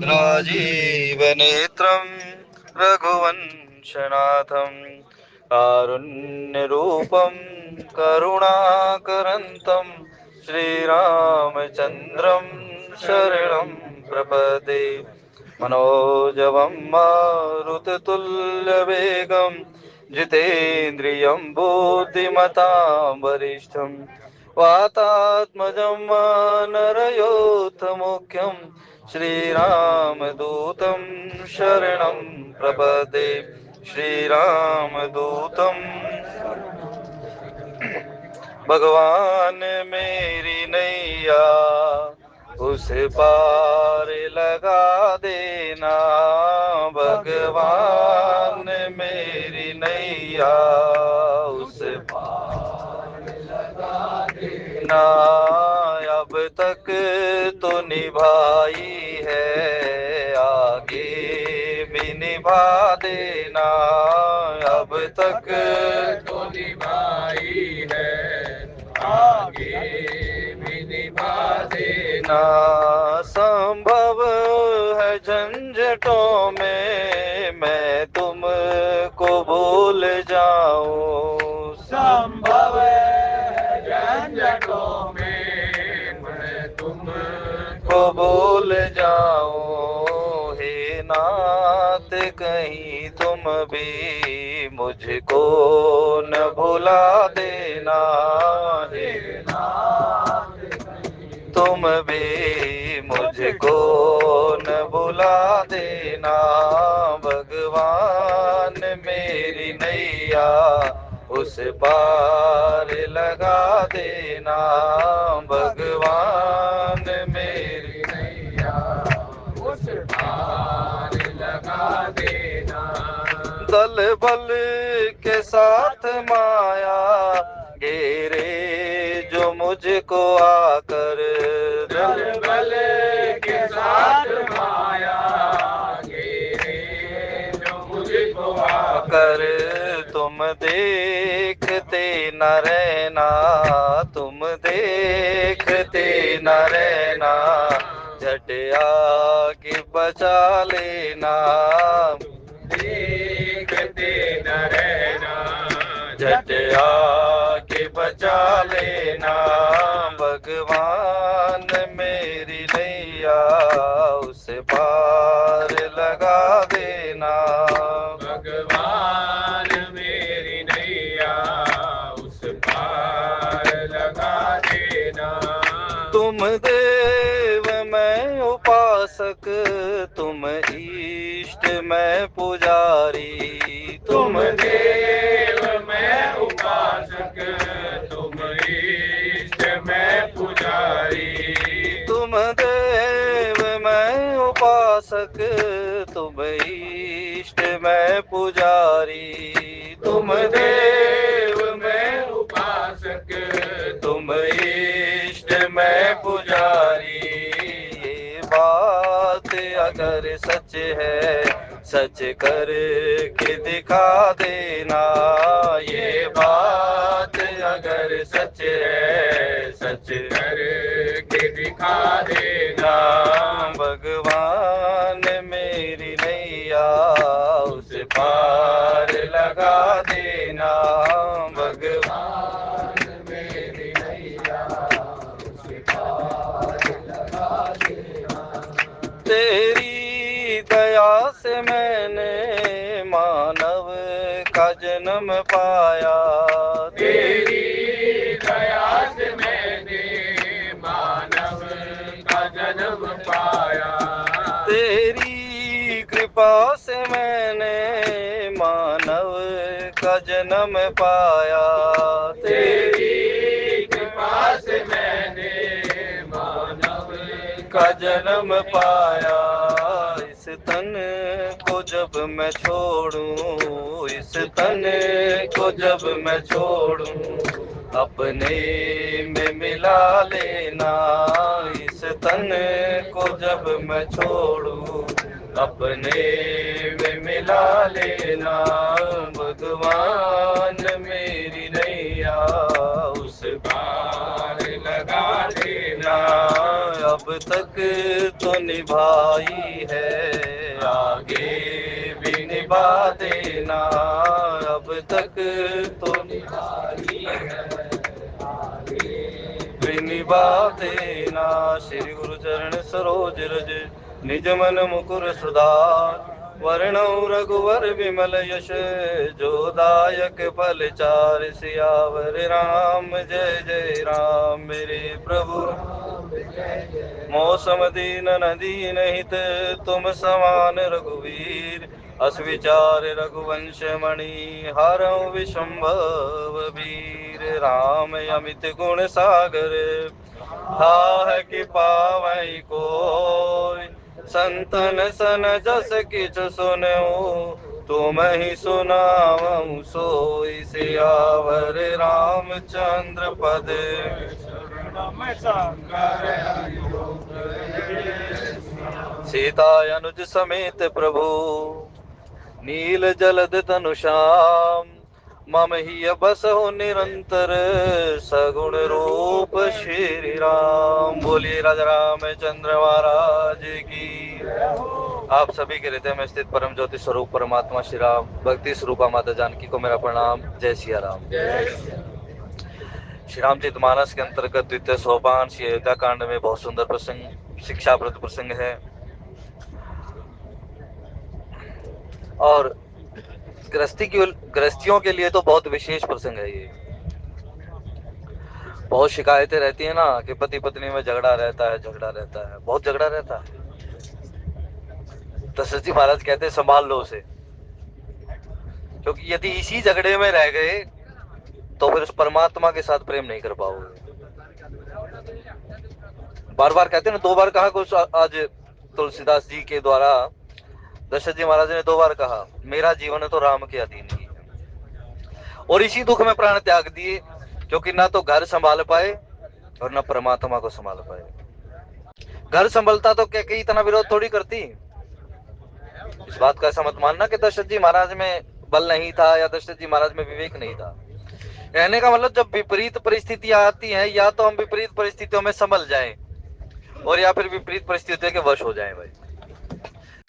राजीवनेत्रं रघुवंशनाथं कारुण्यरूपं करुणाकरन्तं श्रीरामचन्द्रं शरणं प्रपदे। मनोजवं मारुततुल्यवेगं जितेन्द्रियं बुद्धिमतां वरिष्ठं वातात्मजं वानरयोधमुख्यं श्रीरामदूतं शरणं प्रपदे। श्रीरामदूतं भगवान मेरी नैया उस पार लगा देना। भगवान मेरी नैया उस पार लगा देना। अब तक तो निभाई है, आगे भी निभा देना। अब तक तो निभाई है, आगे भी निभा देना। संभव है झंझटों में मैं तुमको भूल जाऊं। संभव है झंझटों में मैं तुमको भूल जाऊं। हे नाथ कहीं तुम भी मुझको न भुला देना। हे नाथ तुम भी मुझको न भुला देना। भगवान मेरी नैया उस पार लगा देना। भगवान मेरी नैया उस पार लगा देना। दल बल के साथ माया घेरे जो मुझको आकर। दल बल के साथ माया घेरे जो मुझको आकर। तुम देखते न रहना, तुम देखते न रहना। झट आके बचा लेना, देखते न रहना। झट आके बचा लेना। भगवान मेरी नैया उस पार लगा देना। भगवान मेरी नैया उस पार लगा देना। तुम देव मैं उपासक, तुम इष्ट मैं पुजारी। तुम देव मैं उपासक, तुम इष्ट मैं पुजारी। तुम देव मैं उपासक, तुम इष्ट मैं पुजारी। तुम देव मैं उपासक, तुम इष्ट मैं पुजारी। ये बात अगर सच है, सच कर के दिखा देना। ये बात अगर सच है, सच कर के दिखा देना। भगवान मेरी नैया उस पार लगा देना। भगवान मेरी नैया उस पार लगा देना। तेरी दया से मैंने मानव का जन्म पाया। तेरी दया से मैंने मानव का जन्म पाया। तेरी कृपा से मैंने मानव का जन्म पाया। तेरी कृपा से मैंने मानव का जन्म पाया। इस तन को जब मैं छोड़ूं, इस तन को जब मैं छोड़ूं, अपने में मिला लेना। इस तन को जब मैं छोड़ूं, अपने में मिला लेना। भगवान मेरी नैया उस पार लगा देना। अब तक तो निभाई है, आगे भी निभा देना, अब तक तो निभाई है, भी निभा देना। श्री गुरु चरण सरोज रज निज मन मुकुर सुधार, वर्णौ रघुवर विमल यश जोदायक फल चार, सियावर राम जय जय राम। मेरे प्रभु मौसम दीन नदीन हित, तुम समान रघुवीर, अस विचार रघुवंश मणि, हरौ विशंभव वीर। राम अमित गुण सागर, हा कि पावै कोय, संतन सन जस किछ सुनऊ, तुम ही सुनावऊ सोई। सियावर रामचंद्र पद, सीता अनुज समेत प्रभु, नील जलद तनु श्याम, मम ही बस हो निरंतर, सगुण रूप श्री राम। बोलिए राजा रामचंद्र महाराज की। आप सभी के हृदय में स्थित परम ज्योति स्वरूप परमात्मा श्री राम, भक्ति स्वरूपा माता जानकी को मेरा प्रणाम। जय सिया राम। श्री रामचरित मानस के अंतर्गत द्वितीय सोपान श्री अयोध्या कांड में बहुत सुंदर प्रसंग, शिक्षाप्रद प्रसंग है और गृहस्थियों के लिए तो बहुत विशेष प्रसंग है ये। बहुत शिकायतें रहती है ना कि पति पत्नी में झगड़ा रहता है, बहुत झगड़ा रहता है। दशरथ जी महाराज कहते हैं संभाल लो उसे, क्योंकि यदि इसी झगड़े में रह गए तो फिर उस परमात्मा के साथ प्रेम नहीं कर पाओगे। बार बार कहते हैं ना, 2 बार कहा कुछ आज तुलसीदास जी के द्वारा दशरथ जी महाराज ने 2 बार कहा, मेरा जीवन तो राम के अधीन ही है। और इसी दुख में प्राण त्याग दिए, क्योंकि ना तो घर संभाल पाए और ना परमात्मा को संभाल पाए। घर संभलता तो कैकेयी इतना विरोध थोड़ी करती। इस बात का ऐसा मत मानना कि दशरथ जी महाराज में बल नहीं था या दशरथ जी महाराज में विवेक नहीं था। कहने का मतलब जब विपरीत परिस्थितियां आती हैं, या तो हम विपरीत परिस्थितियों में संभल जाएं और या फिर विपरीत परिस्थितियों के वश हो जाएं भाई।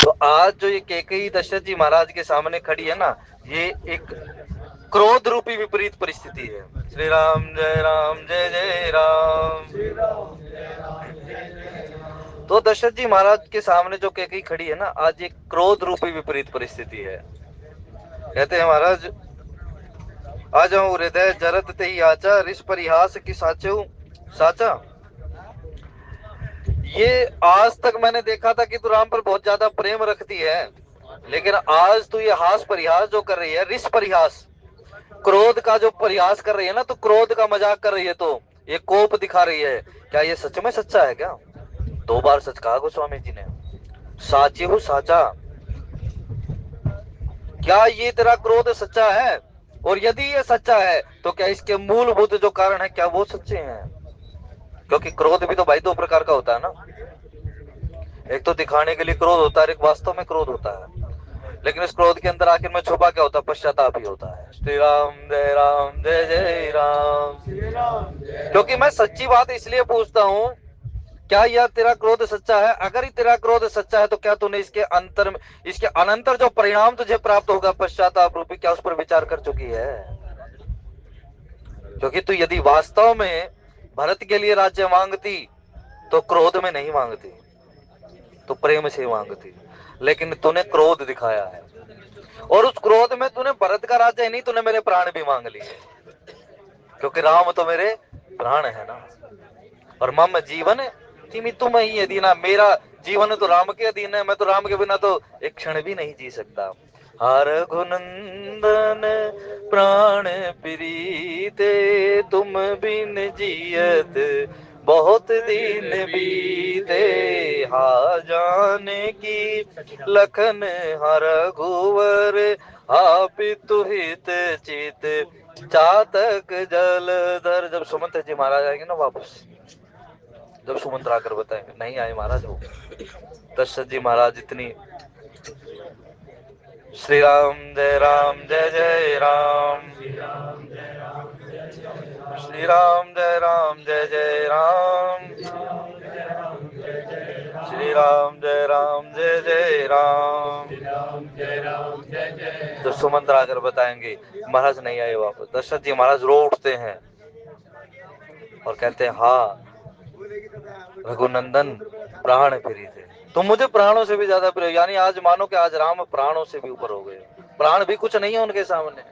तो आज जो ये कैकेयी दशरथ जी महाराज के सामने खड़ी है ना, ये एक क्रोध रूपी विपरीत परिस्थिति है। श्री राम जय राम। तो दशरथ जी महाराज के सामने जो कैकेयी खड़ी है ना, आज एक क्रोध रूपी विपरीत परिस्थिति है। कहते हैं महाराज, आ जाऊं हृदय जरत तेहि आचा, रिस परिहास की साचा। ये आज तक मैंने देखा था कि तू राम पर बहुत ज्यादा प्रेम रखती है, लेकिन आज तू ये हास परिहास जो कर रही है, रिस परिहास, क्रोध का जो परिहास कर रही है ना, तो क्रोध का मजाक कर रही है, तो ये कोप दिखा रही है। क्या ये सच में सच्चा है क्या? 2 बार सच कहा गोस्वामी जी ने, साची हूँ साचा। क्या ये तेरा क्रोध सच्चा है? और यदि ये सच्चा है तो क्या इसके मूलभूत जो कारण है, क्या वो सच्चे हैं? क्योंकि क्रोध भी तो भाई 2 प्रकार का होता है ना, एक तो दिखाने के लिए क्रोध होता है, एक वास्तव में क्रोध होता है। लेकिन इस क्रोध के अंदर आखिर में छुपा क्या होता है? पश्चाताप ही होता है। श्री राम जय जय राम। क्योंकि मैं सच्ची बात इसलिए पूछता हूँ, क्या यह तेरा क्रोध सच्चा है? अगर ही तेरा क्रोध सच्चा है तो क्या तूने इसके अनंतर जो परिणाम तुझे प्राप्त होगा पश्चाताप रूपी, क्या उस पर विचार कर चुकी है? क्योंकि तू यदि वास्तव में भरत के लिए राज्य मांगती तो क्रोध में नहीं मांगती, तो प्रेम से मांगती। लेकिन तूने क्रोध दिखाया है, और उस क्रोध में तूने भरत का राज्य ही नहीं, तूने मेरे प्राण भी मांग लिए, क्योंकि राम तो मेरे प्राण है ना। और मम जीवन तिमि तुम ही अधीना, मेरा जीवन तो राम के अधीन है, मैं तो राम के बिना तो एक क्षण भी नहीं जी सकता। हर घुनंदन प्राण प्रीते, तुम बिन जियत बहुत दिन बीते। हा जाने की लखन हर घुवर, आप तुहित चित चातक जलधर। जब सुमंत जी महाराज आएंगे ना वापस, जब सुमंत्र आकर बताएंगे, नहीं आए महाराज वो, दशरथ जी महाराज इतनी। श्री राम जय राम। श्री राम जय जय राम। राम जय राम जय जय राम। जब सुमंत्र आकर बताएंगे महाराज नहीं आए वापस, दशरथ जी महाराज रो उठते हैं और कहते हैं हाँ रघुनंदन प्राण प्रिय थे, तुम मुझे प्राणों से भी ज्यादा प्रिय, यानी आज मानो कि आज राम प्राणों से भी ऊपर हो गए, प्राण भी कुछ नहीं है उनके सामने।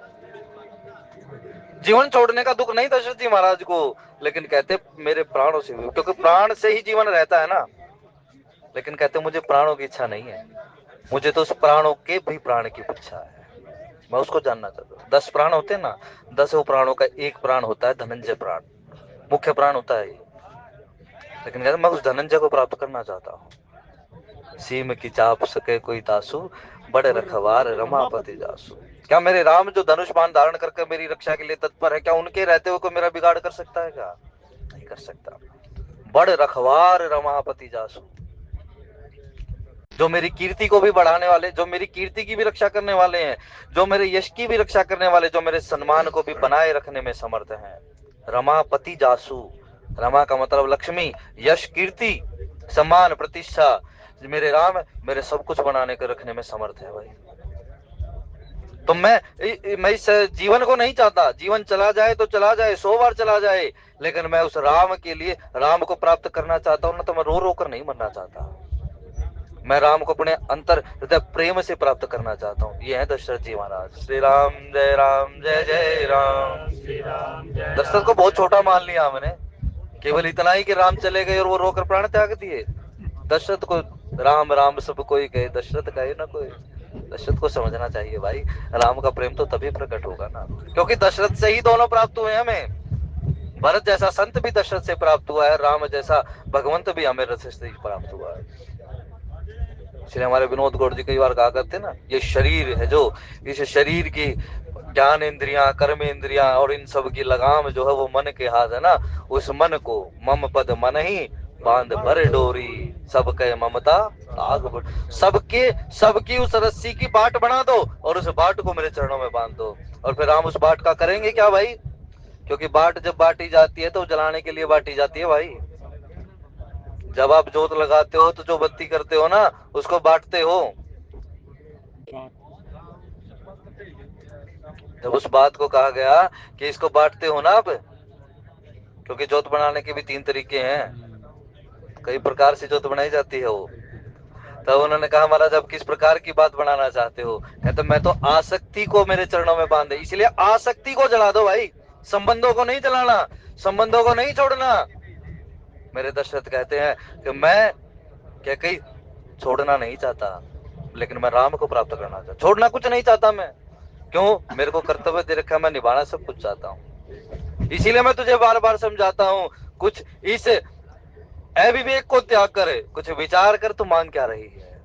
जीवन छोड़ने का दुख नहीं दशरथ जी महाराज को, लेकिन कहते मेरे प्राणों से भी, क्योंकि प्राण से ही जीवन रहता है ना, लेकिन कहते मुझे प्राणों की इच्छा नहीं है, मुझे तो उस प्राणों के भी प्राण की इच्छा है, मैं उसको जानना चाहता हूँ। 10 प्राण होते हैं ना, 10 प्राणों का एक प्राण होता है धनंजय प्राण, मुख्य प्राण होता है ये, लेकिन कहते मैं उस धनंजय को प्राप्त करना चाहता हूँ। सीम की चाप सके कोई तासु, बड़े रखवार रमापति जासु। क्या मेरे राम जो धनुष बाण धारण करके मेरी रक्षा के लिए तत्पर है, क्या उनके रहते हुए कोई मेरा बिगाड़ कर सकता है? क्या नहीं कर सकता। बड़े रखवार रमापति जासु, जो मेरी कीर्ति को भी बढ़ाने वाले, जो मेरी कीर्ति की भी रक्षा करने वाले हैं, जो मेरे यश की भी रक्षा करने वाले, जो मेरे सम्मान को भी बनाए रखने में समर्थ हैं। रमापति जासु, रमा का मतलब लक्ष्मी, यश, कीर्ति, सम्मान, प्रतिष्ठा, मेरे राम मेरे सब कुछ बनाने के रखने में समर्थ है भाई। तो मैं इस जीवन को नहीं चाहता, जीवन चला जाए तो चला जाए, 100 बार चला जाए, लेकिन मैं उस राम के लिए, राम को प्राप्त करना चाहता हूँ ना, तो मैं रो रो कर नहीं मरना चाहता, मैं राम को अपने अंतर हृदय प्रेम से प्राप्त करना चाहता हूँ। ये है दशरथ जी महाराज। श्री राम जय जय राम। दशरथ को बहुत छोटा मान लिया हमने, केवल इतना ही कि राम चले गए और वो रोकर प्राण त्याग दिए। दशरथ को राम राम सब कोई कहे, दशरथ कहे ना कोई। दशरथ को समझना चाहिए भाई, राम का प्रेम तो तभी प्रकट होगा ना, क्योंकि दशरथ से ही दोनों प्राप्त हुए हमें। भरत जैसा संत भी दशरथ से प्राप्त हुआ है, राम जैसा भगवंत भी हमें रथ से प्राप्त हुआ है। इसलिए हमारे विनोद गौड़ जी कई बार कहा करते ना, ये शरीर है जो, इस शरीर की ज्ञान इंद्रियां, कर्म इंद्रियां और इन सब की लगाम जो है वो मन के हाथ है ना, उस मन को मम पद मन ही बांध भर डोरी, सब कहे ममता आग बढ़। सबकी उस रस्सी की बाट बना दो और उस बाट को मेरे चरणों में बांध दो। और फिर राम उस बाट का करेंगे क्या भाई? क्योंकि बाट जब बांटी जाती है तो जलाने के लिए बांटी जाती है भाई। जब आप जोत लगाते हो तो जो बत्ती करते हो ना, उसको बांटते हो। जब उस बात को कहा गया कि इसको बांटते हो ना आप, क्योंकि जोत बनाने के भी 3 तरीके हैं, कई प्रकार से जोत बनाई जाती है वो। तब उन्होंने कहा महाराज आप किस प्रकार की बात बनाना चाहते हो? कहते मैं तो आसक्ति को मेरे चरणों में बांधे, इसलिए आसक्ति को जला दो भाई, संबंधों को नहीं जलाना, संबंधों को नहीं छोड़ना। मेरे दशरथ कहते हैं कि मैं क्या कहीं छोड़ना नहीं चाहता, लेकिन मैं राम को प्राप्त करना चाहता, छोड़ना कुछ नहीं चाहता मैं। क्यों? मेरे को कर्तव्य दे रखा है, मैं निभाना सब कुछ चाहता हूँ। इसीलिए मैं तुझे बार बार समझाता हूँ, कुछ इस अविवेक को त्याग कर, कुछ विचार कर, तू मांग क्या रही है।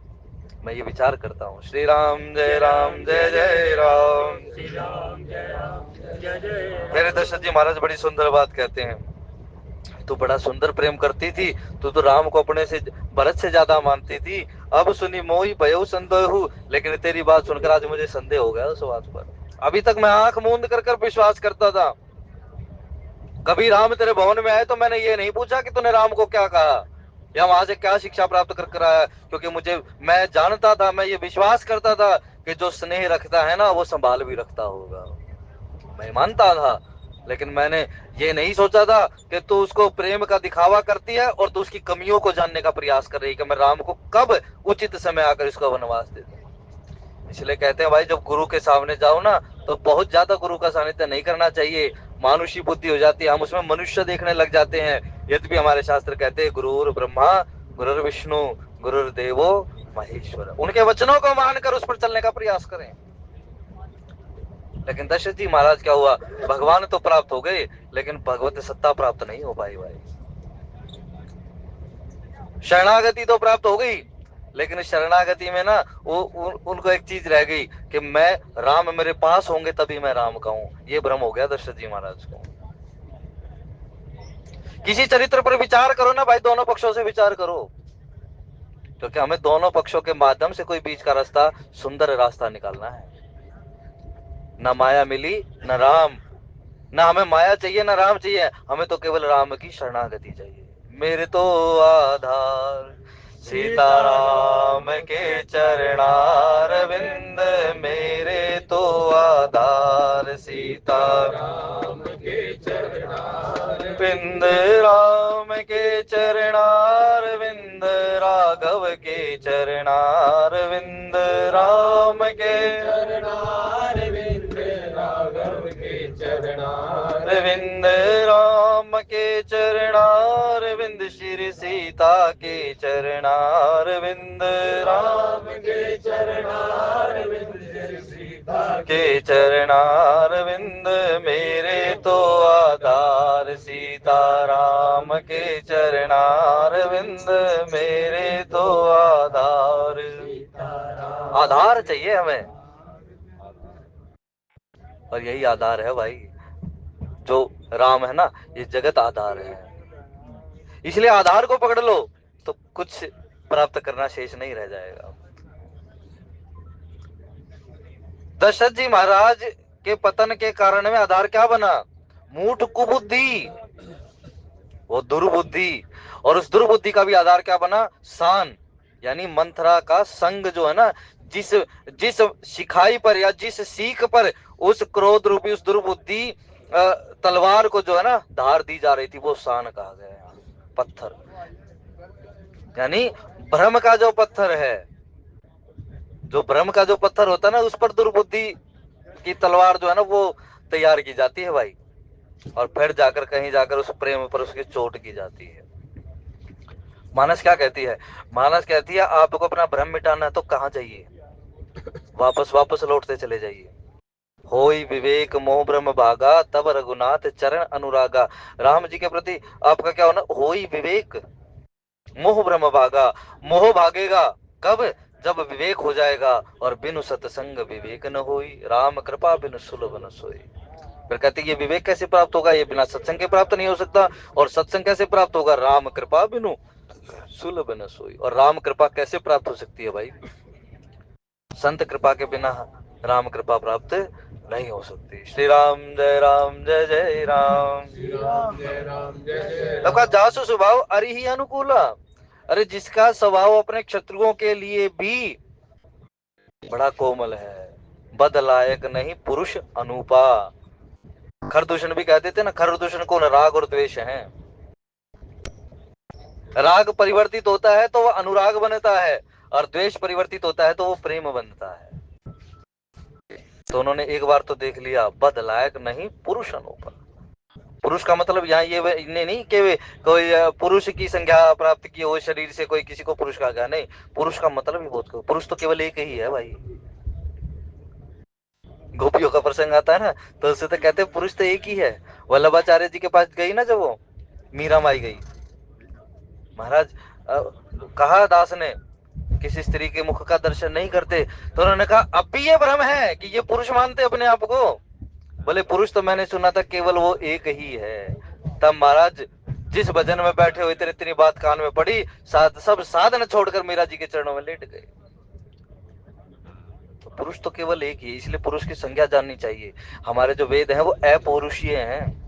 मैं ये विचार करता हूँ। श्री राम जय जय राम। मेरे दशरथ जी महाराज बड़ी सुंदर बात कहते हैं, तू बड़ा सुंदर प्रेम करती थी, तू तो राम को अपने से, भरत से ज्यादा मानती थी। अब सुनी मोही भयो संदेह, लेकिन तेरी बात सुनकर आज मुझे संदेह हो गया उस बात पर। अभी तक मैं आंख मूंद कर विश्वास करता था। कभी राम तेरे भवन में आए तो मैंने ये नहीं पूछा कि तूने राम को क्या कहा या वहां से क्या शिक्षा प्राप्त कर आया, क्योंकि मैं जानता था, मैं ये विश्वास करता था कि जो स्नेह रखता है ना वो संभाल भी रखता होगा, मैं मानता था। लेकिन मैंने ये नहीं सोचा था कि तू उसको प्रेम का दिखावा करती है और तू उसकी कमियों को जानने का प्रयास कर रही है कि मैं राम को कब उचित समय आकर इसको वनवास दे दूं। इसलिए कहते हैं भाई जब गुरु के सामने जाओ ना तो बहुत ज्यादा गुरु का सानिध्य नहीं करना चाहिए, मानुषी बुद्धि हो जाती है, हम उसमें मनुष्य देखने लग जाते हैं। यद्यपि हमारे शास्त्र कहते हैं गुरुर ब्रह्मा गुरुर विष्णु गुरुर देवो महेश्वर, उनके वचनों को मानकर उस पर चलने का प्रयास करें। लेकिन दशरथ जी महाराज क्या हुआ, भगवान तो प्राप्त हो गए लेकिन भगवत सत्ता प्राप्त नहीं हो पाई भाई। शरणागति तो प्राप्त हो गई, लेकिन शरणागति में ना उनको एक चीज रह गई कि मैं राम मेरे पास होंगे तभी मैं राम कहूं। ये भ्रम हो गया दशरथ जी महाराज को। किसी चरित्र पर विचार करो ना भाई, दोनों पक्षों से विचार करो, क्योंकि हमें दोनों पक्षों के माध्यम से कोई बीच का रास्ता, सुंदर रास्ता निकालना है। न माया मिली न राम, ना हमें माया चाहिए ना राम चाहिए, हमें तो केवल राम की शरणागति चाहिए। मेरे तो आधार सीताराम के चरणारविंद मेरे तो आधार। सीताराम के चरणारविंद राम के चरणारविंद राघव के चरणारविंद राम के चरणारविंद राघव के चरणारविंद राम के चरणारविंद श्री सीता के चरणारविंद राम के चरणारविंद श्री सीता के चरणारविंद मेरे तो आधार। सीताराम के चरणारविंद मेरे तो आधार। आधार चाहिए हमें, और यही आधार है भाई। जो राम है ना, ये जगत आधार है। इसलिए आधार को पकड़ लो तो कुछ प्राप्त करना शेष नहीं रह जाएगा। दशरथ जी महाराज के पतन के कारण में आधार क्या बना? मूठ कुबुद्धि, वो दुर्बुद्धि। और उस दुर्बुद्धि का भी आधार क्या बना? सान, यानी मंथरा का संग जो है ना, जिस जिस शिखाई पर या जिस सीख पर उस क्रोध रूपी उस दुर्बुद्धि तलवार को जो है ना धार दी जा रही थी, वो सान कहा गया। पत्थर यानी भ्रम का जो पत्थर है, जो भ्रम का जो पत्थर होता है ना, उस पर दुर्बुद्धि की तलवार जो है ना वो तैयार की जाती है भाई। और फिर जाकर कहीं जाकर उस प्रेम पर उसकी चोट की जाती है। मानस क्या कहती है? मानस कहती है आपको अपना भ्रम मिटाना है तो कहाँ जाइए? वापस वापस लौटते चले जाइए। होई विवेक मोह ब्रह्म भागा तब रघुनाथ चरण अनुरागा। राम जी के प्रति आपका क्या होना? होई विवेक मोह ब्रह्म भागा। मोह भागेगा कब? जब विवेक हो जाएगा। और बिनु सत्संग विवेक न होई, राम कृपा बिनु सुलभ न सोई। फिर कहते ये विवेक कैसे प्राप्त होगा? ये बिना सत्संग के प्राप्त नहीं हो सकता। और सत्संग कैसे प्राप्त होगा? राम कृपा बिनु सुलभ न सोई। और राम कृपा कैसे प्राप्त हो सकती है भाई? संत कृपा के बिना राम कृपा प्राप्त नहीं हो सकती। श्री राम जय राम जय जय राम। श्री राम जय राम जय जय राम। जासु स्वभाव अरि ही अनुकूला। अरे जिसका स्वभाव अपने शत्रुओं के लिए भी बड़ा कोमल है। बद लायक नहीं पुरुष अनुपा। खरदूषण भी कहते थे ना, खरदूषण कौन? राग और द्वेष है। राग परिवर्तित होता है तो वो अनुराग बनता है, और द्वेष परिवर्तित होता है तो वो प्रेम बनता है। तो उन्होंने एक बार तो देख लिया, बद लायक नहीं पुरुष अनुपा। पुरुष का मतलब यहाँ ये नहीं कि कोई पुरुष की संज्ञा प्राप्त की हो शरीर से, कोई किसी को पुरुष कहा गया, नहीं। पुरुष का मतलब ही बहुत, पुरुष तो केवल एक ही है भाई। गोपियों का प्रसंग आता है ना, तो उससे तो कहते हैं पुरुष तो एक ही है। वल्लभाचार्य जी के पास गई ना जब वो मीरा माई गई, महाराज कहा दास ने किसी स्त्री के मुख का दर्शन नहीं करते, तो उन्होंने कहा अब भी ये भ्रम है कि ये पुरुष मानते अपने आप को। बोले पुरुष तो मैंने सुना था केवल वो एक ही है। तब महाराज जिस भजन में बैठे हुए थे इतनी बात कान में पड़ी, सब साधन छोड़कर मीरा जी के चरणों में लेट गए। तो पुरुष तो केवल एक ही है, इसलिए पुरुष की संज्ञा जाननी चाहिए। हमारे जो वेद हैं वो अपौरुषीय हैं,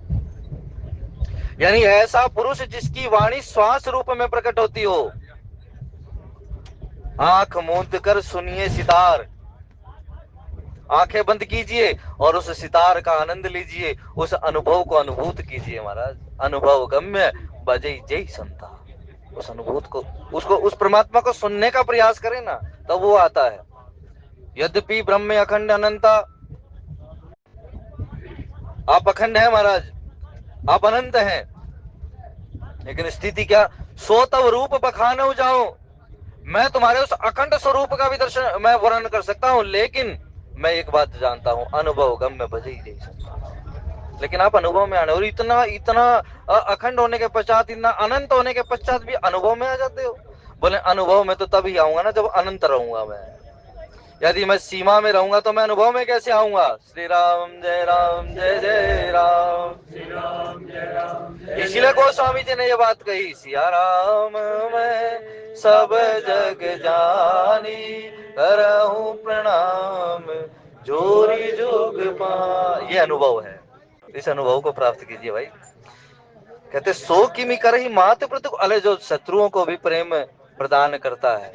यानी ऐसा पुरुष जिसकी वाणी श्वास रूप में प्रकट होती हो। आंख मूंद कर सुनिए सितार, आंखें बंद कीजिए और उस सितार का आनंद लीजिए, उस अनुभव को अनुभूत कीजिए महाराज। अनुभव गम्य बजे जय संता। उस अनुभूत को, उसको, उस परमात्मा को सुनने का प्रयास करें ना, तब वो आता है। यद्यपि ब्रह्म अखंड अनंता, आप अखंड हैं महाराज, आप अनंत हैं, लेकिन स्थिति क्या? सो तब रूप बखाने जाओ। मैं तुम्हारे उस अखंड स्वरूप का भी दर्शन मैं वर्णन कर सकता हूं, लेकिन मैं एक बात जानता हूं, अनुभव गम्य बजे जय संता। लेकिन आप अनुभव में आने, और इतना इतना अखंड होने के पश्चात, इतना अनंत होने के पश्चात भी अनुभव में आ जाते हो। बोले अनुभव में तो तभी आऊंगा ना जब अनंत रहूंगा मैं। यदि मैं सीमा में रहूंगा तो मैं अनुभव में कैसे आऊंगा? श्री राम जय राम। श्री राम जय राम। इसीलिए गोस्वामी जी ने ये बात कही, सिया राम मैं सब जग जानी, करहूं प्रणाम जोरी जोग पा। ये अनुभव है, इस अनुभव को प्राप्त कीजिए भाई। कहते सो किमी कर ही मात प्रति, अले जो शत्रुओं को भी प्रेम प्रदान करता है।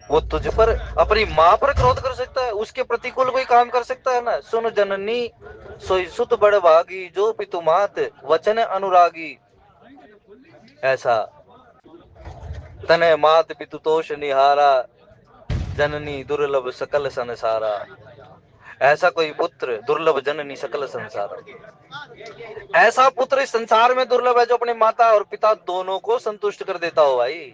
वो तुझ पर, अपनी माँ पर क्रोध कर सकता है, उसके प्रतिकूल कोई काम कर सकता है ना। सुन जननी सोई सुत बड़ भागी, जो पितु मात वचन अनुरागी। ऐसा तने मात पितु तोष निहारा, जननी दुर्लभ सकल संसारा। ऐसा कोई पुत्र दुर्लभ, जननी सकल संसार। ऐसा पुत्र इस संसार में दुर्लभ है जो अपने माता और पिता दोनों को संतुष्ट कर देता हो भाई।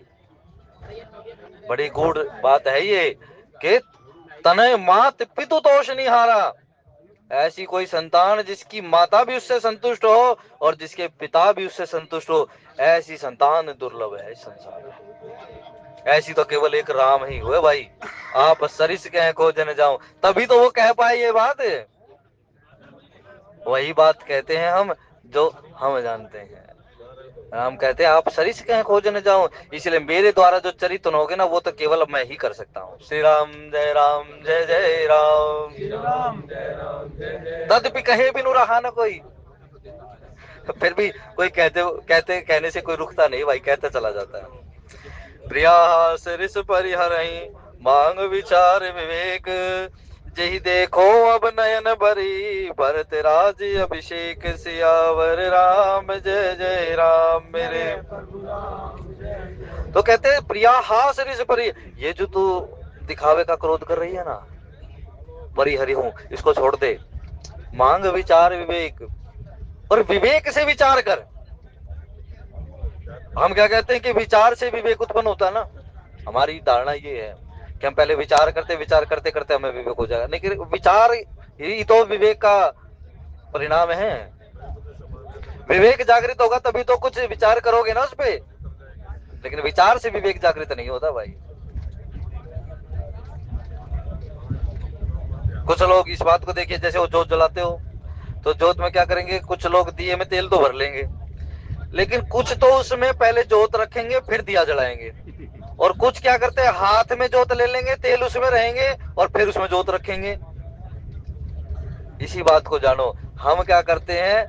बड़ी गूढ़ बात है ये कि तने मात पितु तोष निहारा। ऐसी कोई संतान जिसकी माता भी उससे संतुष्ट हो और जिसके पिता भी उससे संतुष्ट हो, ऐसी संतान दुर्लभ है इस संसार में। ऐसी तो केवल एक राम ही हुए भाई। आप सरिस कह खोजन जाओ, तभी तो वो कह पाए ये बात। वही बात कहते हैं हम जो हम जानते हैं। राम कहते हैं आप सरिस कह खोजन जाओ, इसलिए मेरे द्वारा जो चरित्र होगे ना वो तो केवल मैं ही कर सकता हूँ। श्री राम जय राम जय जय राम, श्री राम जय राम जय जय। तदपि कहे बिनु रहा न कोई। फिर भी कोई कहते कहने से कोई रुकता नहीं भाई, कहते चला जाता है। प्रिया सरिस परिहरहि मांग विचार विवेक, जही देखो अब नयन भरी भरत राज अभिषेक। सियावर राम जय जय राम मेरे। तो कहते हैं प्रिया हा सरिस परि, ये जो तू दिखावे का क्रोध कर रही है ना, परिहरि हूं, इसको छोड़ दे। मांग विचार विवेक, और विवेक से विचार कर। हम क्या कहते हैं कि विचार से विवेक उत्पन्न होता है ना। हमारी धारणा ये है कि हम पहले विचार करते करते हमें विवेक हो जाएगा, लेकिन विचार ही तो विवेक का परिणाम है। विवेक जागृत होगा तभी तो कुछ विचार करोगे ना उस पे, लेकिन विचार से विवेक जागृत नहीं होता भाई। कुछ लोग इस बात को देखिए, जैसे वो जोत जलाते हो तो जोत में क्या करेंगे, कुछ लोग दिए में तेल तो भर लेंगे, लेकिन कुछ तो उसमें पहले जोत रखेंगे फिर दिया जलाएंगे, और कुछ क्या करते हैं हाथ में जोत ले लेंगे, तेल उसमें रहेंगे और फिर उसमें जोत रखेंगे। इसी बात को जानो। हम क्या करते हैं,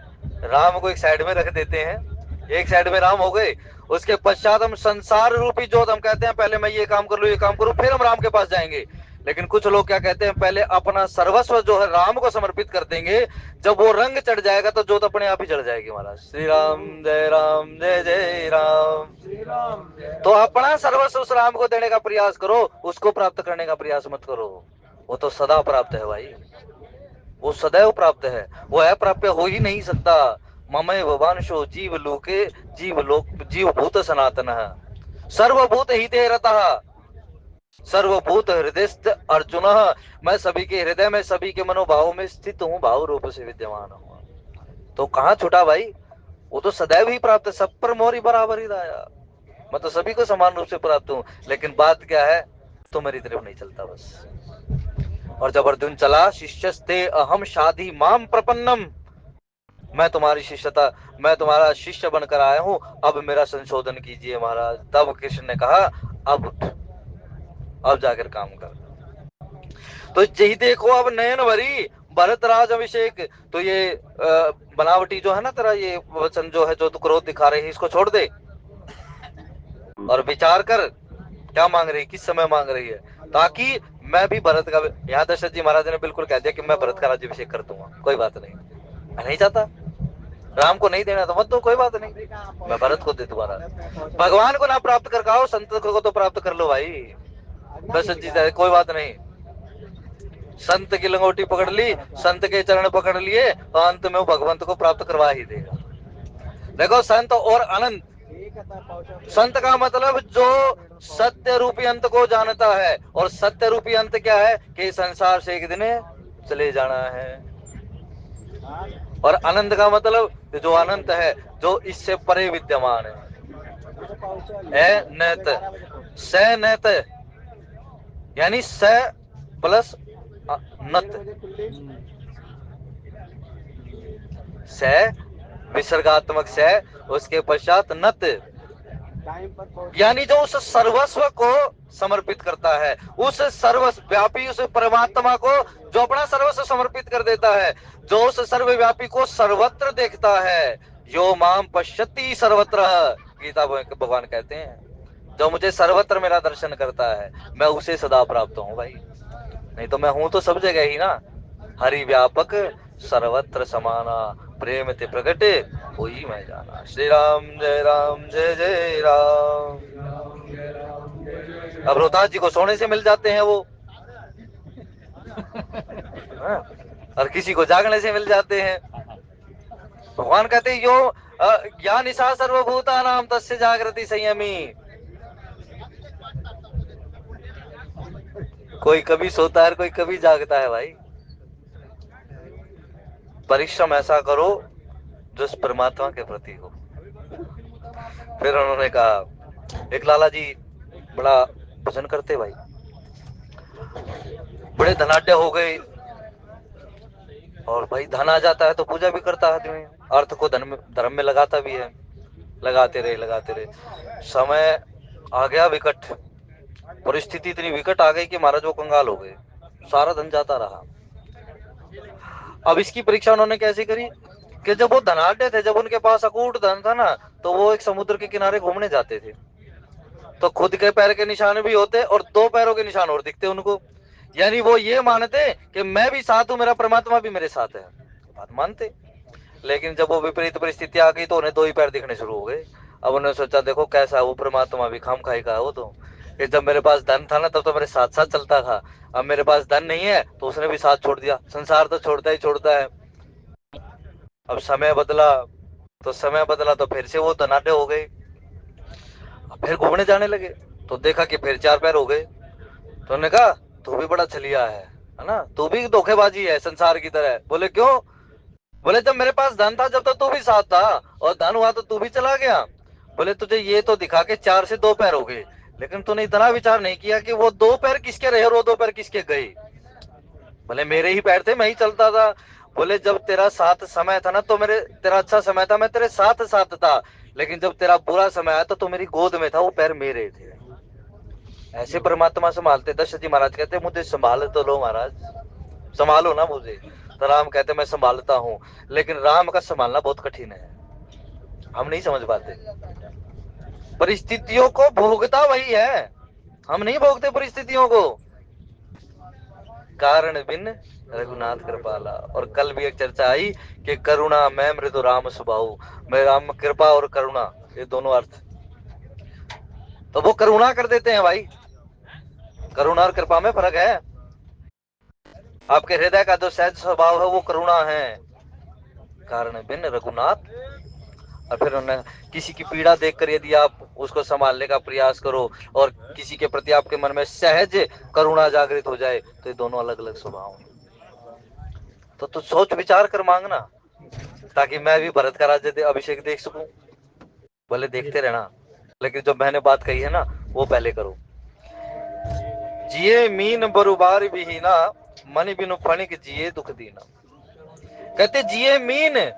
राम को एक साइड में रख देते हैं, एक साइड में राम हो गए, उसके पश्चात हम संसार रूपी जोत, हम कहते हैं पहले मैं ये काम कर लूं ये काम करूं फिर हम राम के पास जाएंगे। लेकिन कुछ लोग क्या कहते हैं, पहले अपना सर्वस्व जो है राम को समर्पित कर देंगे, जब वो रंग चढ़ जाएगा तो जोत अपने आप ही जल जाएगी। महाराज श्री राम जय जय राम, श्री राम। तो अपना सर्वस्व उस राम को देने का प्रयास करो, उसको प्राप्त करने का प्रयास मत करो। वो तो सदा प्राप्त है भाई, वो सदैव प्राप्त है, वो अप्राप्य हो ही नहीं सकता। ममय भवांशो जीव लोके, जीव भूत सनातन, सर्वभूत हिते रतः, सर्वभूत हृदय अर्जुन। मैं सभी के हृदय में, सभी के मनोभाव में स्थित हूँ, भाव रूप से विद्यमान हूँ। तो कहाँ छुटा भाई, वो तो सदैव ही प्राप्त है। सब पर मोरी बराबर ही दाया, मैं तो सभी को समान रूप से प्राप्त हूँ। लेकिन बात क्या है, तो मेरी तरफ नहीं चलता बस। और जब अर्जुन चला, शिष्यस्ते अहम शादी माम प्रपन्नम, मैं तुम्हारी शिष्यता, मैं तुम्हारा शिष्य बनकर आया हूं, अब मेरा संशोधन कीजिए महाराज। तब कृष्ण ने कहा अब उठ, अब जाकर काम कर। तो यही देखो अब नयन भरी भरत राज अभिषेक। तो ये बनावटी जो है ना तेरा ये वचन जो है, जो तू क्रोध दिखा रहे हैं, इसको छोड़ दे और विचार कर क्या मांग रही है, किस समय मांग रही है, ताकि मैं भी भरत का। यहाँ दशरथ जी महाराज ने बिल्कुल कह दिया कि मैं भरत का राज्यभिषेक कर दूंगा, कोई बात नहीं। मैं नहीं चाहता, राम को नहीं देना तो मत दो, कोई बात नहीं, मैं भरत को दे दूंगा। भगवान को ना प्राप्त कर पाओ, संत को तो प्राप्त कर लो भाई। दशरथ जी कोई बात नहीं, संत की लंगोटी पकड़ ली, संत के चरण पकड़ लिए, तो अंत में वो भगवंत को प्राप्त करवा ही देगा। देखो संत और अनंत, संत का मतलब जो सत्य रूपी अंत को जानता है, और सत्य रूपी अंत क्या है कि संसार से एक दिन चले जाना है। और अनंत का मतलब जो अनंत है, जो इससे परे विद्यमान है। नैत स नैत, यानी स प्लस नत, स विसर्गात्मक से, उसके पश्चात नत, यानी जो उस सर्वस्व को समर्पित करता है, उस सर्वव्यापी उस परमात्मा को जो अपना सर्वस्व समर्पित कर देता है, जो उस सर्वव्यापी को सर्वत्र देखता है। यो माम पश्यति सर्वत्र, गीता भगवान कहते हैं। जो मुझे सर्वत्र मेरा दर्शन करता है, मैं उसे सदा प्राप्त हूँ भाई। नहीं तो मैं हूं तो सब जगह ही ना। हरि व्यापक सर्वत्र समाना, प्रेम ते प्रकट होई मैं जाना। श्री राम जय जय राम। अब रोहतास जी को सोने से मिल जाते हैं वो, हाँ? और किसी को जागने से मिल जाते हैं। भगवान कहते हैं यो ज्ञान निशा सर्वभूता नाम तस्य जागृति संयमी। कोई कभी सोता है, कोई कभी जागता है भाई। परिश्रम ऐसा करो जो उस परमात्मा के प्रति हो। फिर उन्होंने कहा, एक लाला जी बड़ा भजन करते भाई, बड़े धनाढ्य हो गए, और भाई धन आ जाता है तो पूजा भी करता है आदमी, अर्थ को धर्म में लगाता भी है। लगाते रहे। समय आ गया विकट, परिस्थिति इतनी विकट आ गई कि महाराज वो कंगाल हो गए, सारा धन जाता रहा। अब इसकी परीक्षा उन्होंने कैसे करी कि जब वो धनाढ्य थे, जब उनके पास अकूट धन था ना, तो वो एक समुद्र के किनारे घूमने जाते थे, तो खुद के पैर के निशान भी होते और दो पैरों के निशान और दिखते उनको। यानी वो ये मानते कि मैं भी साथ हूं, मेरा परमात्मा भी मेरे साथ है, बात मानते। लेकिन जब वो विपरीत परिस्थिति आ गई तो उन्हें दो ही पैर दिखने शुरू हो गए। अब उन्होंने सोचा देखो कैसा वो परमात्मा भी खाम खाई का है वो तो, कि जब मेरे पास धन था ना तब तो मेरे साथ साथ चलता था, अब मेरे पास धन नहीं है तो उसने भी साथ छोड़ दिया। संसार तो छोड़ता ही छोड़ता है। अब समय बदला तो फिर से वो धनाढ्य हो गए, फिर घूमने जाने लगे, तो देखा कि फिर चार पैर हो गए। तो उन्होंने कहा तू भी बड़ा छलिया है ना, तू भी धोखेबाजी है संसार की तरह। बोले क्यों? बोले जब मेरे पास धन था जब तो तू भी साथ था, और धन हुआ तो तू भी चला गया। बोले तुझे ये तो दिखा के चार से दो पैर हो गए, लेकिन तूने इतना विचार नहीं किया कि वो दो पैर किसके रहे और वो दो पैर किसके गए। बोले मेरे ही पैर थे, मैं ही चलता था। बोले जब तेरा साथ समय था ना तो मेरे तेरा अच्छा समय था, मैं तेरे साथ साथ था, लेकिन जब तेरा बुरा समय आया तो मेरी गोद में था, वो पैर मेरे थे। ऐसे परमात्मा संभालते। दशरथ जी महाराज कहते मुझे संभाल तो लो महाराज, संभालो ना मुझे। तो राम कहते मैं संभालता हूँ, लेकिन राम का संभालना बहुत कठिन है, हम नहीं समझ पाते। परिस्थितियों को भोगता वही है, हम नहीं भोगते परिस्थितियों को। कारण बिन रघुनाथ कृपाला। और कल भी एक चर्चा आई कि करुणा मैं मृदु राम स्वभाव, मैं राम कृपा और करुणा, ये दोनों अर्थ। तो वो करुणा कर देते हैं भाई, करुणा और कृपा में फर्क है। आपके हृदय का जो सहज स्वभाव है वो करुणा है। कारण बिन रघुनाथ। और फिर उन्हें किसी की पीड़ा देखकर यदि आप उसको संभालने का प्रयास करो और किसी के प्रति आपके मन में सहज करुणा जागृत हो जाए, तो ये दोनों अलग अलग स्वभाव हैं। तो तू सोच विचार कर मांगना, ताकि मैं भी भरत का राज्य अभिषेक देख सकूं। भले देखते रहना, लेकिन जो मैंने बात कही है ना वो पहले करो। जिए मीन बरुबार बिहीना, मन बिनु फणिक जिए दुख दीना। कहते जिए मीन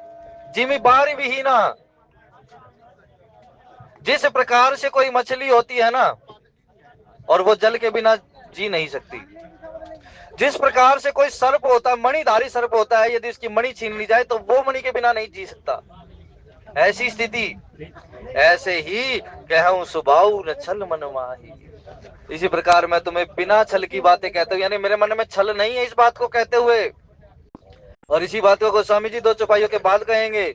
जिमी बार बिहीना। जिस प्रकार से कोई मछली होती है ना, और वो जल के बिना जी नहीं सकती, जिस प्रकार से कोई सर्प होता है, मणिधारी सर्प होता है, यदि उसकी मणि छीन ली जाए तो वो मणि के बिना नहीं जी सकता, ऐसी स्थिति। ऐसे ही कहूं सुभाव न छल मन माही। इसी प्रकार मैं तुम्हें बिना छल की बातें कहता हूं, यानी मेरे मन में छल नहीं है इस बात को कहते हुए। और इसी बात को गोस्वामी जी दो चौपाइयों के बाद कहेंगे,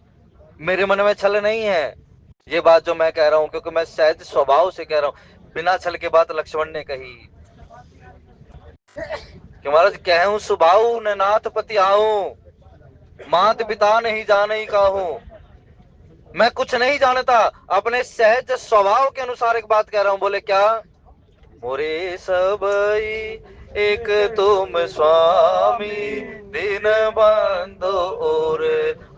मेरे मन में छल नहीं है। ये बात जो मैं कह रहा हूं क्योंकि मैं सहज स्वभाव से कह रहा हूं, बिना छल के बात लक्ष्मण ने कही कि महाराज कहूं सुभाव न नाथ पति आऊं, मात पिता नहीं जाने काहू। मैं कुछ नहीं जानता, अपने सहज स्वभाव के अनुसार एक बात कह रहा हूं। बोले क्या? मोरे सबई एक तुम स्वामी, दीन बंधु और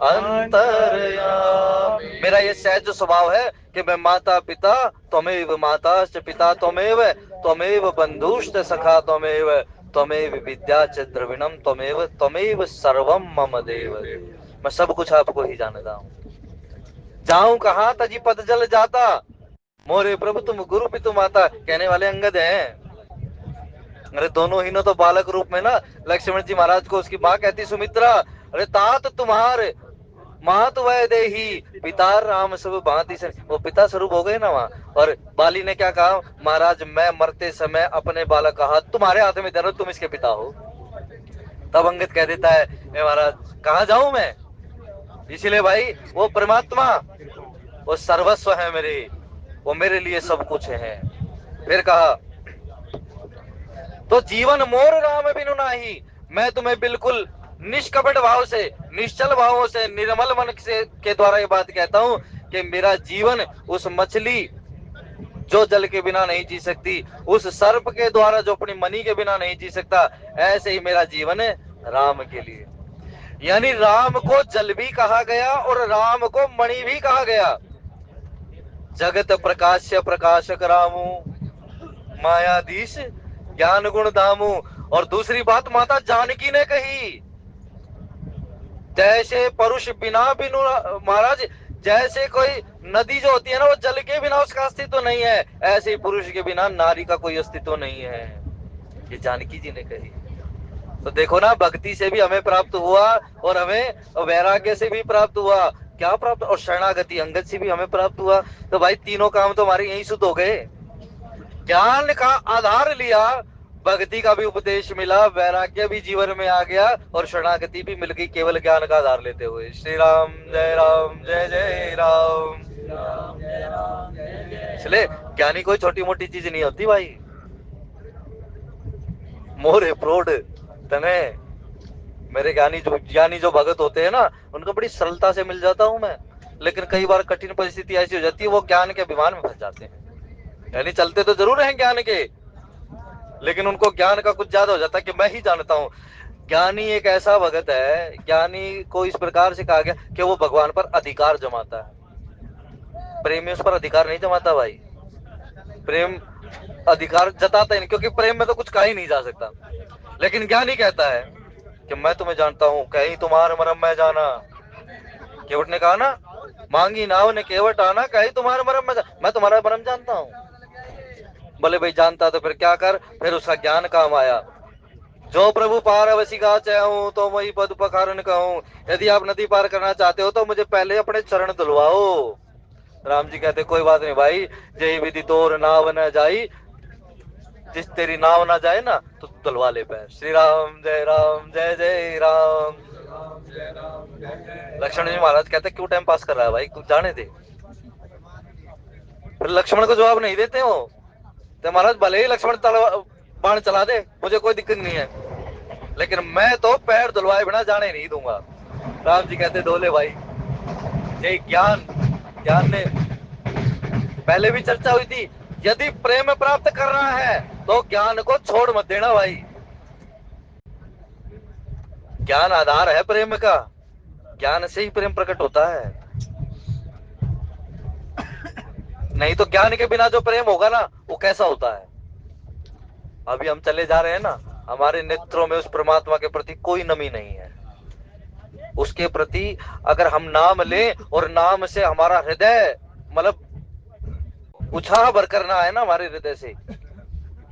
अंतरयामी। मेरा ये सहज स्वभाव है कि मैं माता पिता त्वमेव, माता च पिता त्वमेव, त्वमेव बंधुश्च सखा त्वमेव, त्वमेव विद्या च द्रविणम त्वमेव, त्वमेव सर्वम मम देव। मैं सब कुछ आपको ही जानता हूँ। जाऊं कहां तजी पद जल जाता, मोरे प्रभु तुम गुरु पितु माता। कहने वाले अंगद हैं। अरे दोनों ही तो बालक रूप में ना लक्ष्मण जी महाराज को उसकी माँ कहती सुमित्रा, अरे तात तुम्हारे मात वह देही पिता राम सब भांति से, वो पिता स्वरूप हो गए ना वहां। और बाली ने क्या कहा, महाराज मैं मरते समय अपने बालक का हाथ तुम्हारे हाथ में दे रहा हूं, तुम इसके पिता हो। तब अंगद कह देता है महाराज कहाँ जाऊं मैं। इसीलिए भाई वो परमात्मा वो सर्वस्व है मेरे, वो मेरे लिए सब कुछ है। फिर कहा तो जीवन मोर राम बिनु नाही, मैं तुम्हें बिल्कुल निष्कपट भाव से, निश्चल भावों से, निर्मल मन से के द्वारा ये बात कहता हूं कि मेरा जीवन उस मछली जो जल के बिना नहीं जी सकती, उस सर्प के द्वारा जो अपनी मणि के बिना नहीं जी सकता, ऐसे ही मेरा जीवन है राम के लिए। यानी राम को जल भी कहा गया और राम को मणि भी कहा गया। जगत प्रकाश्य प्रकाशक रामू, मायाधीश ज्ञान गुण दामू। और दूसरी बात माता जानकी ने कही, जैसे पुरुष बिना बिनु, महाराज जैसे कोई नदी जो होती है ना वो जल के बिना उसका अस्तित्व नहीं है, ऐसे ही पुरुष के बिना नारी का कोई अस्तित्व नहीं है, ये जानकी जी ने कही। तो देखो ना, भक्ति से भी हमें प्राप्त हुआ और हमें वैराग्य से भी प्राप्त हुआ, क्या प्राप्त, और शरणागति अंगद से भी हमें प्राप्त हुआ। तो भाई तीनों काम तो हमारे यही शुद्ध हो गए। ज्ञान का आधार लिया, भक्ति का भी उपदेश मिला, वैराग्य भी जीवन में आ गया और शरणागति भी मिल गई केवल ज्ञान का आधार लेते हुए। श्री राम जय जय राम। इसलिए ज्ञानी कोई छोटी मोटी चीज नहीं होती भाई। मोरे प्रोड तने मेरे ज्ञानी जो भगत होते हैं ना, उनको बड़ी सरलता से मिल जाता हूं मैं। लेकिन कई बार कठिन परिस्थिति ऐसी हो जाती है, वो ज्ञान के अभिमान में फंस जाते हैं। यानी चलते तो जरूर हैं ज्ञान के, लेकिन उनको ज्ञान का कुछ ज्यादा हो जाता है कि मैं ही जानता हूं। ज्ञानी एक ऐसा भगत है, ज्ञानी को इस प्रकार से कहा गया कि वो भगवान पर अधिकार जमाता है। प्रेमी उस पर अधिकार नहीं जमाता भाई, प्रेम अधिकार जताता ही नहीं, क्योंकि प्रेम में तो कुछ कहा ही नहीं जा सकता। लेकिन ज्ञानी कहता है कि मैं तुम्हें जानता हूं, कहीं तुम्हारे मरम मैं जाना। केवट ने कहा ना, मांगी नाव ने केवट आना, कहीं तुम्हारे मरम मैं तुम्हारा मरम जानता हूं। बोले भाई जानता तो फिर क्या कर, फिर उसका ज्ञान काम आया। जो प्रभु पार अवसी का चाहूं तो वही पद पखारन कहूं, यदि आप नदी पार करना चाहते हो तो मुझे पहले अपने चरण धुलवाओ। राम जी कहते कोई बात नहीं भाई, जय विधि तोर नाव न जाई, जिस तेरी नाव ना जाए ना तो धुलवा ले पैर। श्री राम जय जय राम। लक्ष्मण जी महाराज कहते क्यों टाइम पास कर रहा है भाई, कुछ जाने दे। फिर लक्ष्मण को जवाब नहीं देते हो तो महाराज भले ही लक्ष्मण बाण चला दे, मुझे कोई दिक्कत नहीं है, लेकिन मैं तो पैर धुलवाए बिना जाने नहीं दूंगा। राम जी कहते डोले भाई, ये ज्ञान ने पहले भी चर्चा हुई थी, यदि प्रेम प्राप्त करना है तो ज्ञान को छोड़ मत देना भाई। ज्ञान आधार है प्रेम का, ज्ञान से ही प्रेम प्रकट होता है। नहीं तो ज्ञान के बिना जो प्रेम होगा ना वो कैसा होता है। अभी हम चले जा रहे हैं ना, हमारे नेत्रों में उस परमात्मा के प्रति कोई नमी नहीं है। उसके प्रति अगर हम नाम लें और नाम से हमारा हृदय मतलब उत्साह भर करना है ना हमारे हृदय से,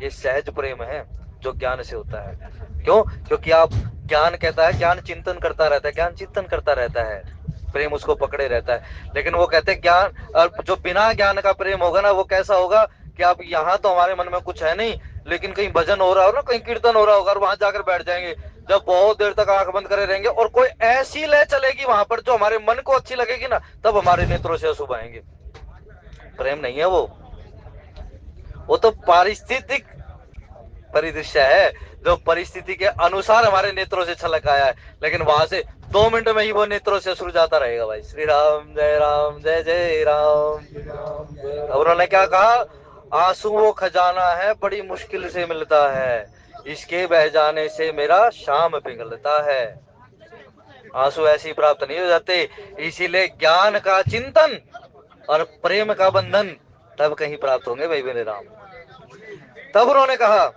ये सहज प्रेम है जो ज्ञान से होता है। क्यों? क्योंकि आप ज्ञान कहता है, ज्ञान चिंतन करता रहता है, ज्ञान चिंतन करता रहता है, प्रेम उसको पकड़े रहता है। लेकिन वो कहते हैं ज्ञान जो बिना ज्ञान का प्रेम होगा ना वो कैसा होगा कि आप यहाँ तो हमारे मन में कुछ है नहीं, लेकिन कहीं भजन हो रहा हो ना, कहीं कीर्तन हो रहा होगा और वहां जाकर बैठ जाएंगे, जब बहुत देर तक आंख बंद करे रहेंगे और कोई ऐसी लय चलेगी वहां पर जो हमारे मन को अच्छी लगेगी ना, तब हमारे नेत्रों से अशुभ आएंगे। प्रेम नहीं है वो तो पारिस्थितिक परिदृश्य है, जो परिस्थिति के अनुसार हमारे नेत्रों से छलक आया है। लेकिन वहां से 2 मिनट में ही वो नेत्रों से अश्रु जाता रहेगा भाई। श्री राम जय जय राम। अब उन्होंने क्या कहा, आंसू वो खजाना है बड़ी मुश्किल से मिलता है, इसके बह जाने से मेरा शाम पिघलता है। आंसू ऐसे ही प्राप्त नहीं हो जाते, इसीलिए ज्ञान का चिंतन और प्रेम का बंधन तब कहीं प्राप्त होंगे भाई मेरे राम। तब उन्होंने कहा,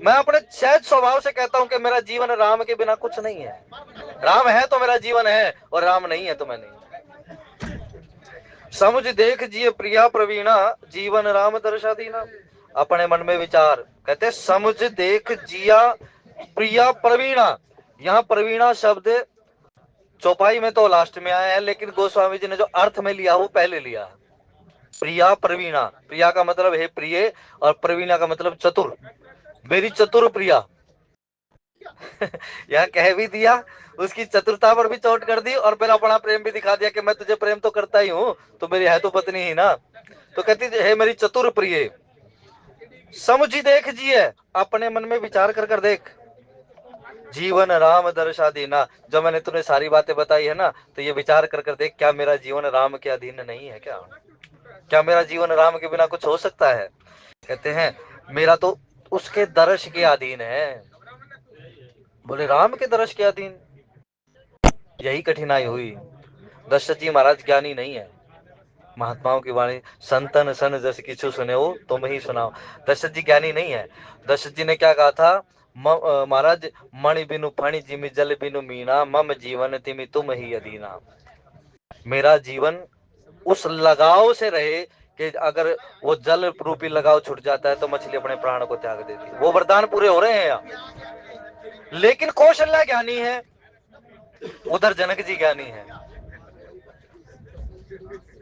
मैं अपने सहज स्वभाव से कहता हूं कि मेरा जीवन राम के बिना कुछ नहीं है। राम है तो मेरा जीवन है और राम नहीं है तो मैं नहीं। समझ देख जिए प्रिया प्रवीणा, जीवन राम दर्शा दीना। अपने मन में विचार, कहते समझ देख जिया प्रिया प्रवीणा। यहाँ प्रवीणा शब्द चौपाई में तो लास्ट में आया है, लेकिन गोस्वामी जी ने जो अर्थ में लिया वो पहले लिया। प्रिया प्रवीणा, प्रिया का मतलब है प्रिय और प्रवीणा का मतलब चतुर, मेरी चतुर प्रिया। यहाँ कह भी दिया, उसकी चतुरता पर भी चोट कर दी और फिर अपना प्रेम भी दिखा दिया कि मैं तुझे प्रेम तो करता ही हूँ, तो मेरी है तो पत्नी ही ना। तो कहती है मेरी चतुर प्रिय, समझी देख जिए, अपने मन में विचार कर कर देख, जीवन राम दर्शा देना। जो मैंने तुम्हें सारी बातें बताई है ना, तो ये विचार कर कर देख, क्या मेरा जीवन राम के अधीन नहीं है? क्या क्या मेरा जीवन राम के बिना कुछ हो सकता है? कहते हैं मेरा तो उसके दर्श के अधीन है। बोले राम के दर्श के अधीन, यही कठिनाई हुई। दशरथ जी महाराज ज्ञानी नहीं है। महात्माओं की वाणी संतन सन जस किछु सुने हो तुम ही सुनाओ। दशरथ जी ज्ञानी नहीं है। दशरथ जी ने क्या कहा था? महाराज मणि बिनु फणि जिमि जल बिनु मीना, मम जीवन तिमि तुम ही अधीना। मेरा जीवन उस लगाव से रहे कि अगर वो जल रूपी लगाव छूट जाता है तो मछली अपने प्राण को त्याग देती है। वो वरदान पूरे हो रहे हैं यहाँ। लेकिन कौशल्या ज्ञानी है, उधर जनक जी ज्ञानी है।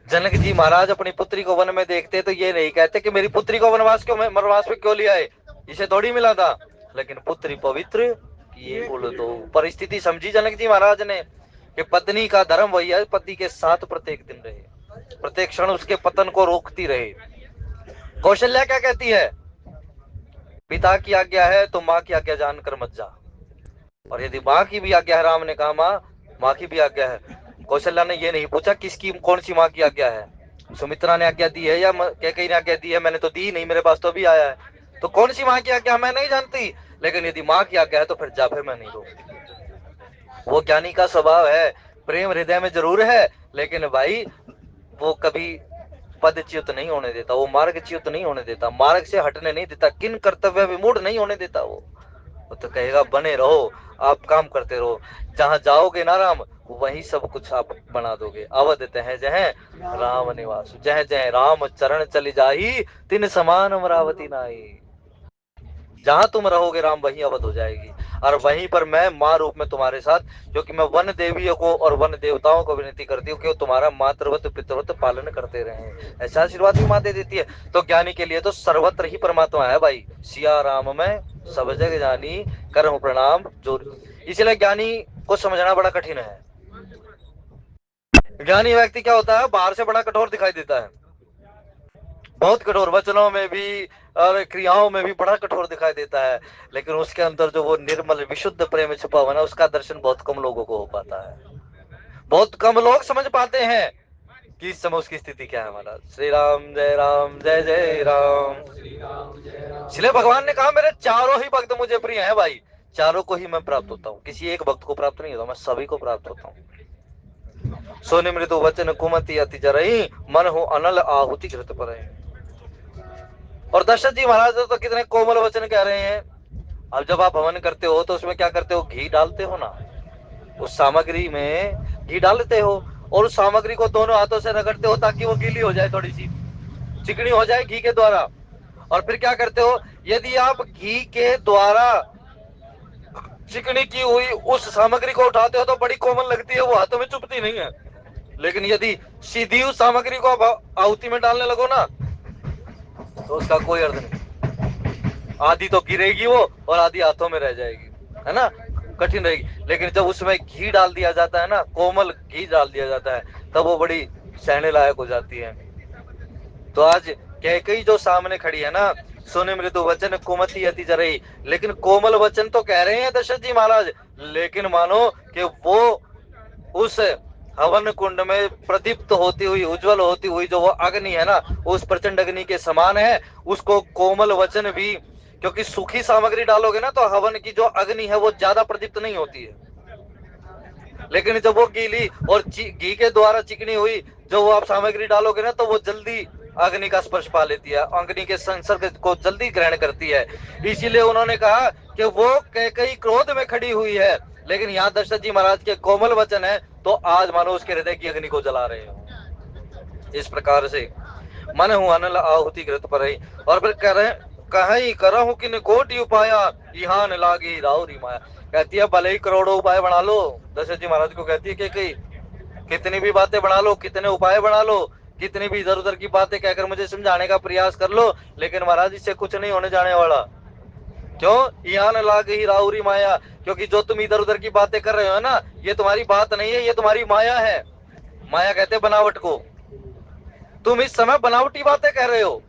जनक जी महाराज अपनी पुत्री को वन में देखते तो ये नहीं कहते कि मेरी पुत्री को वनवास में क्यों लिया है, इसे थोड़ी मिला था। लेकिन पुत्री पवित्र, ये बोलो तो परिस्थिति समझी जनक जी महाराज ने कि पत्नी का धर्म वही है, पति के साथ प्रत्येक दिन रहे, प्रत्येक क्षण उसके पतन को रोकती रहे। कौशल्या क्या कहती है? पिता की आज्ञा है तो माँ की आज्ञा जानकर मत जा, और यदि माँ की भी आज्ञा है, राम ने कहा माँ की भी आज्ञा है। कौशल्या ने ये नहीं पूछा किसकी, कौन सी माँ की आज्ञा है, सुमित्रा ने आज्ञा दी है या कैकेयी ने आज्ञा दी है? मैंने तो दी नहीं, मेरे पास तो अभी आया है, तो कौन सी माँ की आज्ञा मैं नहीं जानती। लेकिन यदि माँ की आज्ञा है तो फिर जा, फिर मैं नहीं रोकती। वो ज्ञानी का स्वभाव है, प्रेम हृदय में जरूर है, लेकिन भाई वो कभी पदच्युत नहीं होने देता, वो मार्गच्युत नहीं होने देता, मार्ग से हटने नहीं देता, किन कर्तव्य विमूढ़ नहीं होने देता। वो तो कहेगा बने रहो, आप काम करते रहो, जहां जाओगे ना राम, वही सब कुछ आप बना दोगे। अवध तह जह राम निवास, जह जह राम चरण चली जाही, तिन समान अमरावती नाई। जहां तुम रहोगे राम, वही अवध हो जाएगी। और वहीं पर मैं माँ रूप में तुम्हारे साथ, क्योंकि मैं वन देवियों को और वन देवताओं को विनती करती हूँ कि वो तुम्हारा मातृवत पितृवत पालन करते रहे। ऐसा आशीर्वाद भी माँ दे देती है। तो ज्ञानी के लिए तो सर्वत्र ही परमात्मा है भाई। सिया राम में सब जग जानी, करम प्रणाम जोर। इसलिए ज्ञानी को समझना बड़ा कठिन है। ज्ञानी व्यक्ति क्या होता है, बाहर से बड़ा कठोर दिखाई देता है, बहुत कठोर वचनों में भी और क्रियाओं में भी बड़ा कठोर दिखाई देता है, लेकिन उसके अंदर जो वो निर्मल विशुद्ध प्रेम छुपा हुआ है ना, उसका दर्शन बहुत कम लोगों को हो पाता है। बहुत कम लोग समझ पाते हैं कि इस समय उसकी स्थिति क्या है। हमारा श्री राम जय जय राम। इसलिए भगवान ने कहा मेरे चारों ही भक्त मुझे प्रिय हैं भाई, चारों को ही मैं प्राप्त होता हूँ, किसी एक भक्त को प्राप्त नहीं होता, मैं सभी को प्राप्त होता हूँ। सोने मृदु वचन कुमति अति जरई, मन हो अनल आहुति घृत पर। और दशरथ जी महाराज तो कितने कोमल वचन कह रहे हैं। अब जब आप हवन करते हो तो उसमें क्या करते हो, घी डालते हो ना, उस सामग्री में घी डालते हो और उस सामग्री को दोनों हाथों से रगड़ते हो ताकि वो गीली हो जाए, थोड़ी सी चिकनी हो जाए घी के द्वारा। और फिर क्या करते हो, यदि आप घी के द्वारा चिकनी की हुई उस सामग्री को उठाते हो तो बड़ी कोमल लगती है, वो हाथों में चुभती नहीं है। लेकिन यदि सीधी उस सामग्री को आप आहुति में डालने लगो ना, तो उसका कोई अर्थ नहीं, आधी तो गिरेगी वो और आधी हाथों में रह जाएगी, है ना, कठिन रहेगी। लेकिन जब उसमें घी डाल दिया जाता है ना, कोमल घी डाल दिया जाता है, तब वो बड़ी सहने लायक हो जाती है। तो आज कैकेयी जो सामने खड़ी है ना, सुने मृदु वचन कुमति अति जरई, लेकिन कोमल वचन तो कह रहे हैं दशरथ जी महाराज, लेकिन मानो कि वो उस हवन कुंड में प्रदीप्त होती हुई, उज्जवल होती हुई जो वो अग्नि है ना, उस प्रचंड अग्नि के समान है। उसको कोमल वचन भी, क्योंकि सूखी सामग्री डालोगे ना तो हवन की जो अग्नि है वो ज्यादा प्रदीप्त नहीं होती है, लेकिन जब वो गीली और घी के द्वारा चिकनी हुई जो वो आप सामग्री डालोगे ना, तो वो जल्दी अग्नि का स्पर्श पा लेती है, अग्नि के संसर्ग को जल्दी ग्रहण करती है। इसीलिए उन्होंने कहा कि वो कैकेयी क्रोध में खड़ी हुई है, लेकिन यहाँ दशरथ जी महाराज के कोमल वचन है तो आज मानो उसके हृदय की अग्नि को जला रहे हो। इस प्रकार से मन हूं अनल आहुति घृत पर। और फिर कह रहे कहीं करहु किन कोटि उपाया, इहान लागी राउरी माया। कहती है भले ही करोड़ों उपाय बना लो, दशरथ जी महाराज को कहती है कि कितनी भी बातें बना लो, कितने उपाय बना लो, कितनी भी इधर उधर की बातें कहकर मुझे समझाने का प्रयास कर लो, लेकिन महाराज इससे कुछ नहीं होने जाने वाला। क्यों? इहान लाग ही राउरी माया, क्योंकि जो तुम इधर उधर की बातें कर रहे हो ना, ये तुम्हारी बात नहीं है, ये तुम्हारी माया है। माया कहते बनावट को। तुम इस समय बनावटी बातें कह रहे हो।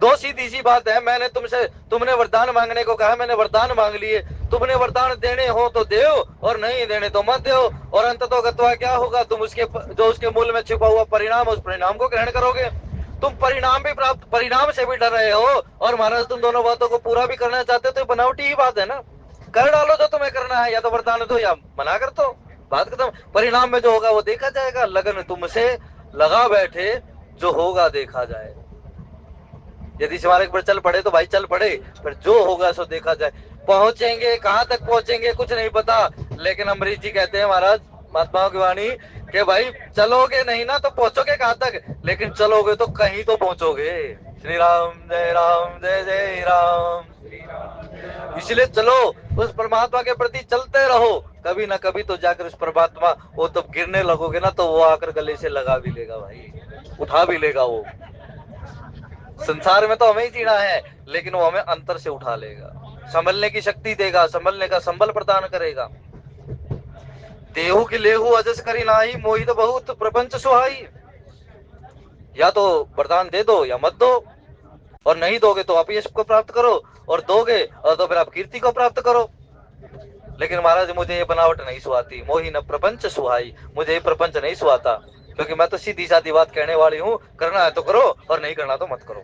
दो सीधी सी बात है, मैंने तुमसे, तुमने वरदान मांगने को कहा, मैंने वरदान मांग लिए, तुमने वरदान देने हो तो दो और नहीं देने तो मत दो, और अंततो गत्वा क्या होगा, तुम उसके जो उसके मूल में छिपा हुआ परिणाम, उस परिणाम को ग्रहण करोगे। तुम परिणाम भी प्राप्त, परिणाम से भी डर रहे हो, और महाराज तुम दोनों बातों को पूरा भी करना चाहते हो, तो बनावटी ही बात है ना। कर डालो जो तुम्हें करना है, या तो वरदान दो या मना कर दो, बात खत्म। परिणाम में जो होगा वो देखा जाएगा। लगन तुमसे लगा बैठे, जो होगा देखा जाए। यदि स्मारक पर चल पड़े तो भाई चल पड़े, पर जो होगा सो देखा जाए। पहुंचेंगे कहां तक पहुंचेंगे कुछ नहीं पता, लेकिन अमरीश जी कहते हैं महाराज, महात्माओं की वाणी, कि भाई चलोगे नहीं ना तो पहुंचोगे कहां तक, लेकिन चलोगे तो कहीं तो पहुंचोगे। श्री राम जय जय राम। इसलिए चलो, उस परमात्मा के प्रति चलते रहो, कभी ना कभी तो जाकर उस परमात्मा, वो तो गिरने लगोगे ना तो वो आकर गले से लगा भी लेगा भाई, उठा भी लेगा वो। संसार में तो हमें ही जीना है, लेकिन वो हमें अंतर से उठा लेगा, संभलने की शक्ति देगा, संभलने का संबल प्रदान करेगा। देहु की लेहु अजस करी नाही, मोहित बहुत प्रपंच सुहाई। या तो वरदान दे दो या मत दो, और नहीं दोगे तो आप यश को प्राप्त करो, और दोगे और तो फिर आप कीर्ति को प्राप्त करो। लेकिन महाराज मुझे ये बनावट नहीं सुहाती, मोही न प्रपंच सुहाई, मुझे ये प्रपंच नहीं सुहाता, क्योंकि मैं तो सीधी साधी बात कहने वाली हूँ, करना है तो करो और नहीं करना तो मत करो।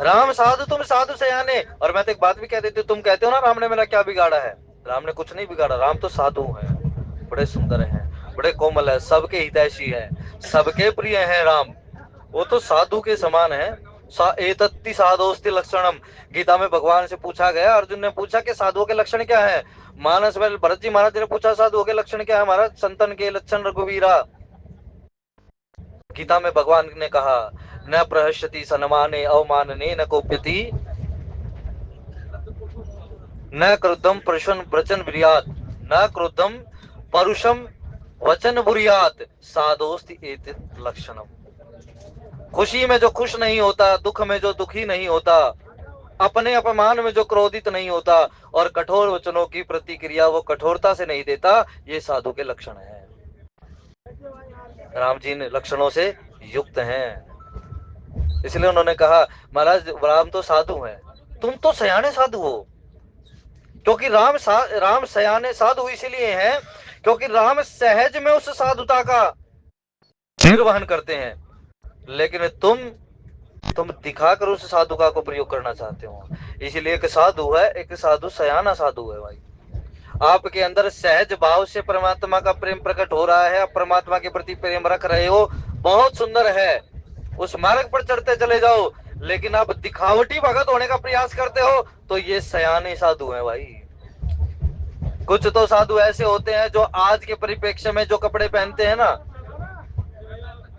राम साधु तुम साधु सयाने। और मैं तो एक बात भी कह देती हूँ, तुम कहते हो ना राम ने मेरा क्या बिगाड़ा है, राम ने कुछ नहीं बिगाड़ा, राम तो साधु है, बड़े सुंदर हैं, बड़े कोमल है, सबके हितैषी है, सबके प्रिय है राम। वो तो साधु के समान है। एतत्ति साधोस्ति लक्षणम, गीता में भगवान से पूछा गया, अर्जुन ने पूछा कि साधुओं के लक्षण क्या है। मानस में भरत जी महाराज ने पूछा साधुओं के लक्षण क्या है, महाराज संतन के लक्षण रघुवीरा। गीता में भगवान ने कहा, न प्रहस्यति सन्माने अवमानने न कोप्यति, न क्रुद्धम परुषम वचन ब्रियात, न क्रुद्धम परुषम वचन बुरियात, साधोस्ति एतत् लक्षणम। खुशी में जो खुश नहीं होता, दुख में जो दुखी नहीं होता, अपने अपमान में जो क्रोधित नहीं होता, और कठोर वचनों की प्रतिक्रिया वो कठोरता से नहीं देता, ये साधु के लक्षण है। राम जी ने लक्षणों से युक्त हैं, इसलिए उन्होंने कहा महाराज राम तो साधु हैं, तुम तो सयाने साधु हो। क्योंकि राम सयाने साधु इसलिए हैं क्योंकि राम सहज में उस साधुता का निर्वहन करते हैं, लेकिन तुम दिखाकर उस साधुता को प्रयोग करना चाहते हो। इसलिए एक साधु है, एक साधु सयाना साधु है भाई। आपके अंदर सहज भाव से परमात्मा का प्रेम प्रकट हो रहा है, आप परमात्मा के प्रति प्रेम रख रहे हो, बहुत सुंदर है, उस मार्ग पर चढ़ते चले जाओ। लेकिन आप दिखावटी भगत होने का प्रयास करते हो, तो ये सयाने साधु हैं भाई। कुछ तो साधु ऐसे होते हैं जो आज के परिप्रेक्ष्य में जो कपड़े पहनते हैं ना,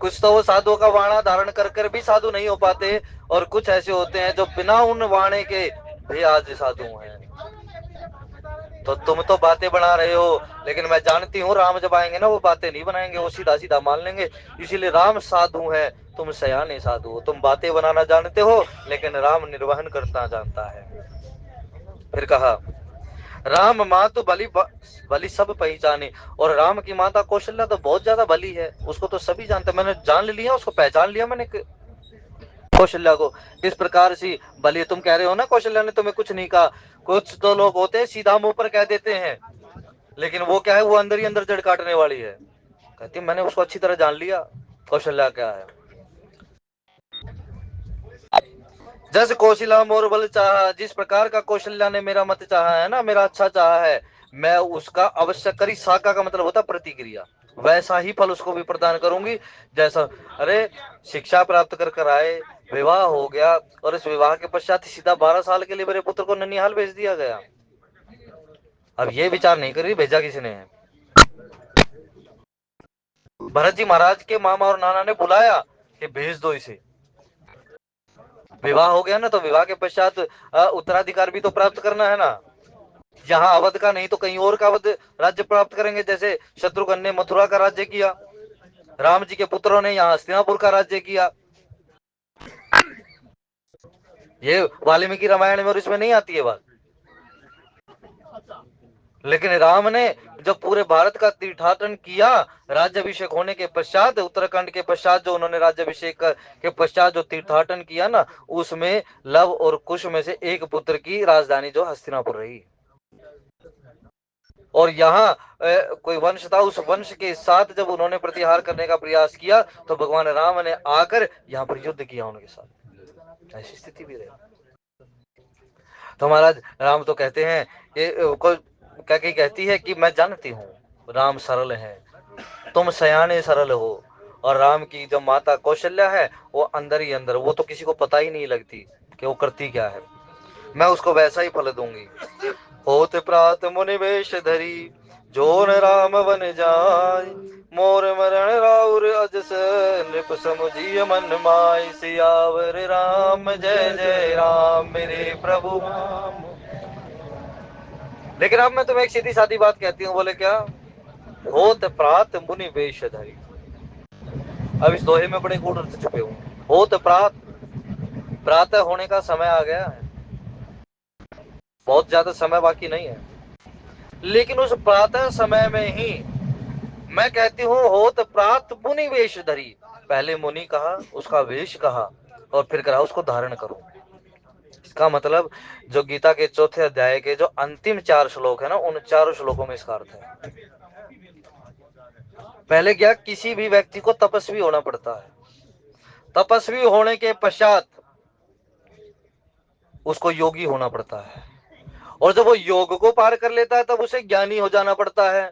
कुछ तो वो साधुओं का वाणा धारण कर कर भी साधु नहीं हो पाते, और कुछ ऐसे होते हैं जो बिना उन वाणे के भी आज साधु हैं। तो तुम तो बातें बना रहे हो, लेकिन मैं जानती हूँ राम जब आएंगे ना वो बातें नहीं बनाएंगे, वो सीधा सीधा मान लेंगे। इसीलिए राम साधु है, तुम सयाने साधु हो। तुम बातें बनाना जानते हो, लेकिन राम निर्वहन करना जानता है। फिर कहा राम मातु बलि बलि सब पहचाने। और राम की माता कौशल्या तो बहुत ज्यादा बली है, उसको तो सभी जानते, मैंने जान लिया, उसको पहचान लिया मैंने कौशल्या को। इस प्रकार से बलि, तुम कह रहे हो ना कौशल्या ने तुम्हें कुछ नहीं कहा, कुछ तो लोग होते हैं सीधा मुंह पर कह देते हैं, लेकिन वो क्या है, वो अंदर ही अंदर जड़ काटने वाली है। कहती मैंने उसको अच्छी तरह जान लिया कौशल्या क्या है। जस कौशल्या मोर बल चाहा, जिस प्रकार का कौशल्या ने मेरा मत चाहा है ना, मेरा अच्छा चाहा है, मैं उसका अवश्य करी, साका का मतलब होता प्रतिक्रिया, वैसा ही फल उसको भी प्रदान करूंगी जैसा। अरे शिक्षा प्राप्त कर कर आए, विवाह हो गया, और इस विवाह के पश्चात सीधा 12 साल के लिए मेरे पुत्र को ननिहाल भेज दिया गया। अब ये विचार नहीं करी भेजा किसने है। भरत जी महाराज के मामा और नाना ने बुलाया कि भेज दो इसे, विवाह हो गया ना, तो विवाह के पश्चात उत्तराधिकार भी तो प्राप्त करना है ना। यहाँ अवध का नहीं तो कहीं और का अवध राज्य प्राप्त करेंगे। जैसे शत्रुघ्न ने मथुरा का राज्य किया, राम जी के पुत्रों ने यहाँ हस्तिनापुर का राज्य किया। ये वाल्मीकि रामायण में और इसमें नहीं आती है बात। लेकिन राम ने जब पूरे भारत का तीर्थाटन किया, राज्याभिषेक होने के पश्चात, उत्तराखंड के पश्चात जो उन्होंने राज्याभिषेक के पश्चात जो तीर्थाटन किया ना, उसमें लव और कुश में से एक पुत्र की राजधानी जो हस्तिनापुर रही। और यहाँ कोई वंश था, उस वंश के साथ जब उन्होंने प्रतिहार करने का प्रयास किया तो भगवान राम ने आकर यहाँ पर युद्ध किया उनके साथ। ऐसी स्थिति भी रही। तो महाराज राम तो कहते हैं कि कोई कहती है कि मैं जानती हूँ राम सरल है, तुम सयाने सरल हो। और राम की जो माता कौशल्या है वो अंदर ही अंदर, वो तो किसी को पता ही नहीं लगती कि वो करती क्या है। मैं उसको वैसा ही फल दूंगी। होत प्रात मुनि वेश धरी, जोन राम बन जाय, मोर मरण राउर अजस, नृप समुझिय मन माय, सियावर राम जय जय राम मेरे प्रभु। लेकिन अब मैं तुम्हें एक सीधी सादी बात कहती हूँ। बोले क्या? होत प्रात मुनि वेश धरी। अब इस दोहे में बड़े गूढ़ अर्थ छुपे हुए। होत प्रात, प्रातः होने का समय आ गया है, बहुत ज्यादा समय बाकी नहीं है। लेकिन उस प्रातः समय में ही मैं कहती हूँ होत प्रात मुनि वेश धरी। पहले मुनि कहा, उसका वेश कहा, और फिर कहा उसको धारण करो। इसका मतलब जो गीता के चौथे अध्याय के जो अंतिम 4 श्लोक है ना, उन 4 श्लोकों में इसका अर्थ है। पहले क्या, किसी भी व्यक्ति को तपस्वी होना पड़ता है। तपस्वी होने के पश्चात उसको योगी होना पड़ता है, और जब वो योग को पार कर लेता है तब उसे ज्ञानी हो जाना पड़ता है।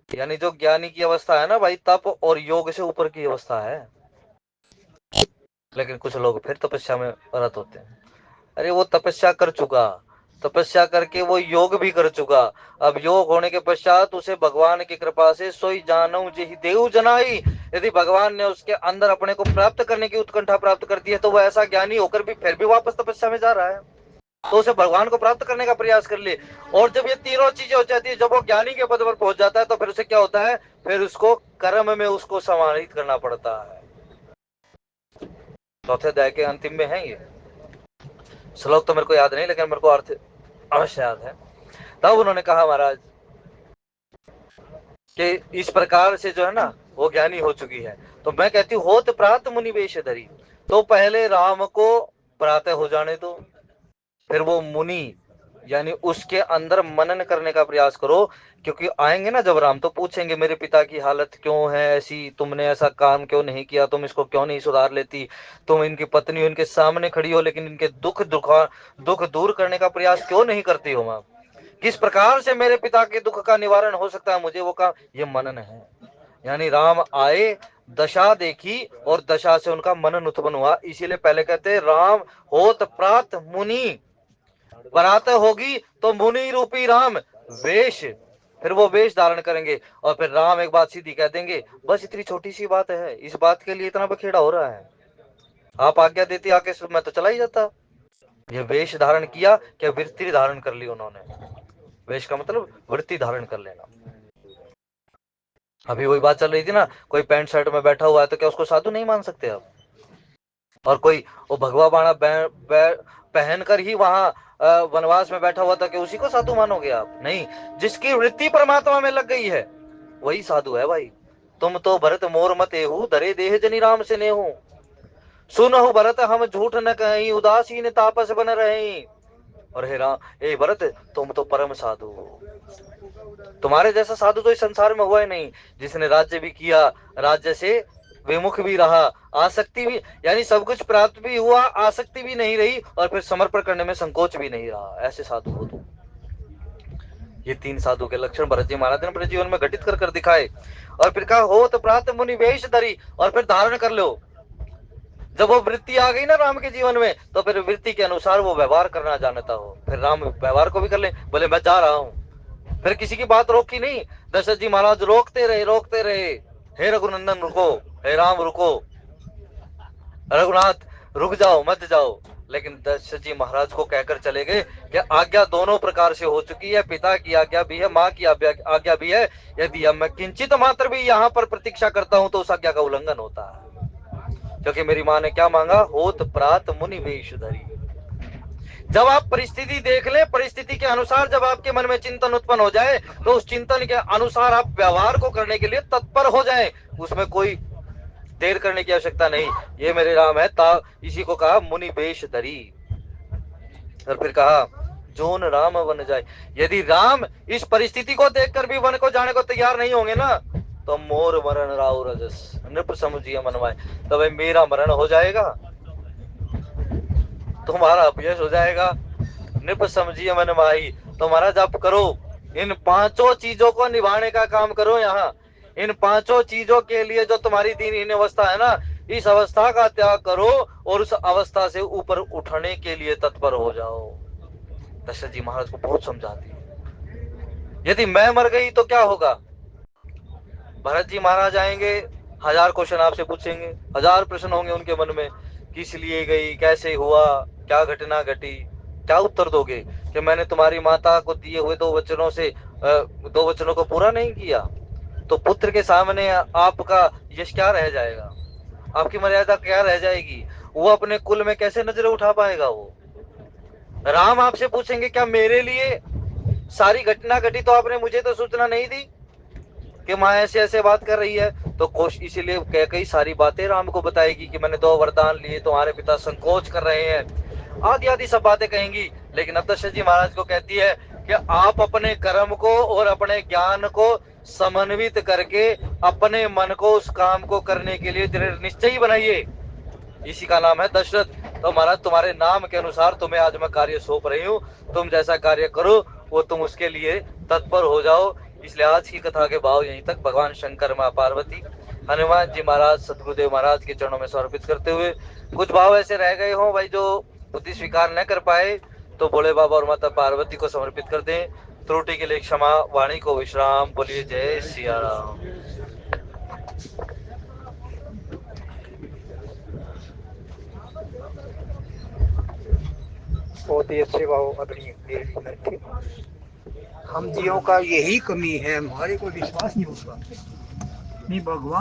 यानी जो ज्ञानी की अवस्था है ना भाई, तप और योग से ऊपर की अवस्था है। लेकिन कुछ लोग फिर तपस्या में रत होते हैं। अरे वो तपस्या कर चुका, तपस्या करके वो योग भी कर चुका। अब योग होने के पश्चात उसे भगवान की कृपा से सोई जानऊ जेहि देव जनाई, यदि भगवान ने उसके अंदर अपने को प्राप्त करने की उत्कंठा प्राप्त कर दी है, तो वो ऐसा ज्ञानी होकर भी फिर भी वापस तपस्या में जा रहा है। तो उसे भगवान को प्राप्त करने का प्रयास कर ले। और जब ये तीनों चीजें हो जाती है, जब वो ज्ञानी के पद पर पहुंच जाता है, तो फिर उसे क्या होता है, फिर उसको कर्म में उसको समाहित करना पड़ता है। चौथे अध्याय के अंतिम में है ये श्लोक, तो मेरे को याद नहीं, लेकिन मेरे को अर्थ अवश्य याद है। तब उन्होंने कहा महाराज कि इस प्रकार से जो है ना वो ज्ञानी हो चुकी है। तो मैं कहती हूँ होत प्रात मुनि वेश धरी। तो पहले राम को प्रातः हो जाने दो, फिर वो मुनि यानी उसके अंदर मनन करने का प्रयास करो। क्योंकि आएंगे ना जब राम, तो पूछेंगे मेरे पिता की हालत क्यों है ऐसी, तुमने ऐसा काम क्यों नहीं किया, तुम इसको क्यों नहीं सुधार लेती, तुम इनकी पत्नी उनके सामने खड़ी हो लेकिन इनके दुख दूर करने का प्रयास क्यों नहीं करती हो। मां, किस प्रकार से मेरे पिता के दुख का निवारण हो सकता है, मुझे वो काम, ये मनन है। यानी राम आए, दशा देखी, और दशा से उनका मनन उत्पन्न हुआ। इसीलिए पहले कहते राम होत प्रात मुनि, बरात होगी तो मुनि रूपी राम वेश, फिर वो वेश धारण करेंगे। और फिर राम एक बात सीधी कह देंगे, बस इतनी छोटी सी बात है, इस बात के लिए इतना बखेड़ा हो रहा है, आप आज्ञा देती आके मैं तो चला ही जाता। ये वेश धारण किया, क्या वृत्ति धारण कर ली उन्होंने। वेश का मतलब वृत्ति धारण कर लेना। अभी वही बात चल रही थी ना, कोई पैंट शर्ट में बैठा हुआ है तो क्या उसको साधु नहीं मान सकते आप? और कोई वो भगवा बाणा पहनकर ही वहां वनवास में बैठा हुआ था, कि उसी को साधु मानोगे आप? नहीं, जिसकी वृत्ति परमात्मा में लग गई है वही साधु है भाई। तुम तो भरत मोर मत एहू, धरे देह जनि राम से नेहू, सुनहु भरत हम झूठ न कहीं, उदासीन तापस बन रहे। और हे राम, ए भरत, तुम तो परम साधु हो। तुम्हारे जैसा साधु तो इस संसार में हुआ ही नहीं, जिसने राज्य भी किया, राज्य से विमुख भी रहा, आसक्ति भी, यानी सब कुछ प्राप्त भी हुआ, आसक्ति भी नहीं रही, और फिर समर्पण करने में संकोच भी नहीं रहा। ऐसे साधु हो तुम। ये 3 साधु के लक्षण भरत जी महाराज ने अपने जीवन में घटित कर कर दिखाए। और फिर कहा हो तो प्रात मुनि वेश धरी, और फिर धारण कर लो। जब वो वृत्ति आ गई ना राम के जीवन में, तो फिर वृत्ति के अनुसार वो व्यवहार करना जानता हो। फिर राम व्यवहार को भी कर ले, बोले मैं जा रहा हूं। फिर किसी की बात रोकी नहीं। दशरथ जी महाराज रोकते रहे, रोकते रहे, हे रघुनंदन रुको, हे राम रुको, रघुनाथ रुक जाओ, मत जाओ। लेकिन दशरथ जी महाराज को कहकर चले गए कि आज्ञा दोनों प्रकार से हो चुकी है, पिता की आज्ञा भी है, माँ की आज्ञा भी है। यदि अब मैं किंचित मात्र भी यहाँ पर प्रतीक्षा करता हूँ तो उस आज्ञा का उल्लंघन होता है, क्योंकि मेरी माँ ने क्या मांगा, होत प्रात मुनि वेश धरी। जब आप परिस्थिति देख ले, परिस्थिति के अनुसार जब आपके मन में चिंतन उत्पन्न हो जाए तो उस चिंतन के अनुसार आप व्यवहार को करने के लिए तत्पर हो जाएं, उसमें कोई देर करने की आवश्यकता नहीं। ये मेरे राम है, इसी को कहा मुनि वेश धरी। और फिर कहा जोन राम वन जाए। यदि राम इस परिस्थिति को देखकर भी वन को जाने को तैयार नहीं होंगे ना, तो मोर मरण राव रजस नृप समुझिए मनवाए, तो भाई मेरा मरण हो जाएगा, तुम्हारा अपयश हो जाएगा। नृप समझिए मन माही, तुम्हारा जप करो, इन पांचों चीजों को निभाने का काम करो। यहाँ इन पांचों चीजों के लिए जो तुम्हारी दीनहीन अवस्था है ना, इस अवस्था का त्याग करो और उस अवस्था से ऊपर उठने के लिए तत्पर हो जाओ। दशरथ जी महाराज को बहुत समझाती है। यदि मैं मर गई तो क्या होगा? भरत जी महाराज आएंगे, 1000 क्वेश्चन आपसे पूछेंगे, 1000 प्रश्न होंगे उनके मन में, किस लिए गई, कैसे हुआ, क्या घटना घटी, क्या उत्तर दोगे? कि मैंने तुम्हारी माता को दिए हुए 2 वचनों से 2 वचनों को पूरा नहीं किया, तो पुत्र के सामने आपका यश क्या रह जाएगा, आपकी मर्यादा क्या रह जाएगी? वो अपने कुल में कैसे नजरें उठा पाएगा? वो राम आपसे पूछेंगे क्या मेरे लिए सारी घटना घटी, तो आपने मुझे तो सूचना नहीं दी कि माँ ऐसे ऐसे बात कर रही है? तो कोश इसीलिए कई सारी बातें राम को बताएगी कि मैंने 2 वरदान लिए, तुम्हारे पिता संकोच कर रहे हैं, आदि आदि सब बातें कहेंगी। लेकिन अब दशरथ जी महाराज को कहती है कि आप अपने कर्म को और अपने ज्ञान को समन्वित करके अपने मन को उस काम को करने के लिए दृढ़ निश्चयी बनाइए, इसी का नाम है दशरथ। तो महाराज तुम्हारे नाम के अनुसार तुम्हें आज मैं कार्य सौंप रही हूँ, तुम जैसा कार्य करो वो तुम उसके लिए तत्पर हो जाओ। इसलिए आज की कथा के भाव यहीं तक। भगवान शंकर, माँ पार्वती, हनुमान जी महाराज, सतगुरुदेव महाराज के चरणों में समर्पित करते हुए, कुछ भाव ऐसे रह गए हो भाई जो बुद्धि स्वीकार न कर पाए, तो भोले बाबा और माता पार्वती को समर्पित कर दें। त्रुटि के लिए क्षमा, वाणी को विश्राम। बोलिए जय सिया राम। बहुत ही अच्छे भाव आदरणीय मेरे जी थे। हम जियों का यही कमी है, हमारे को विश्वास नहीं होता नहीं भगवान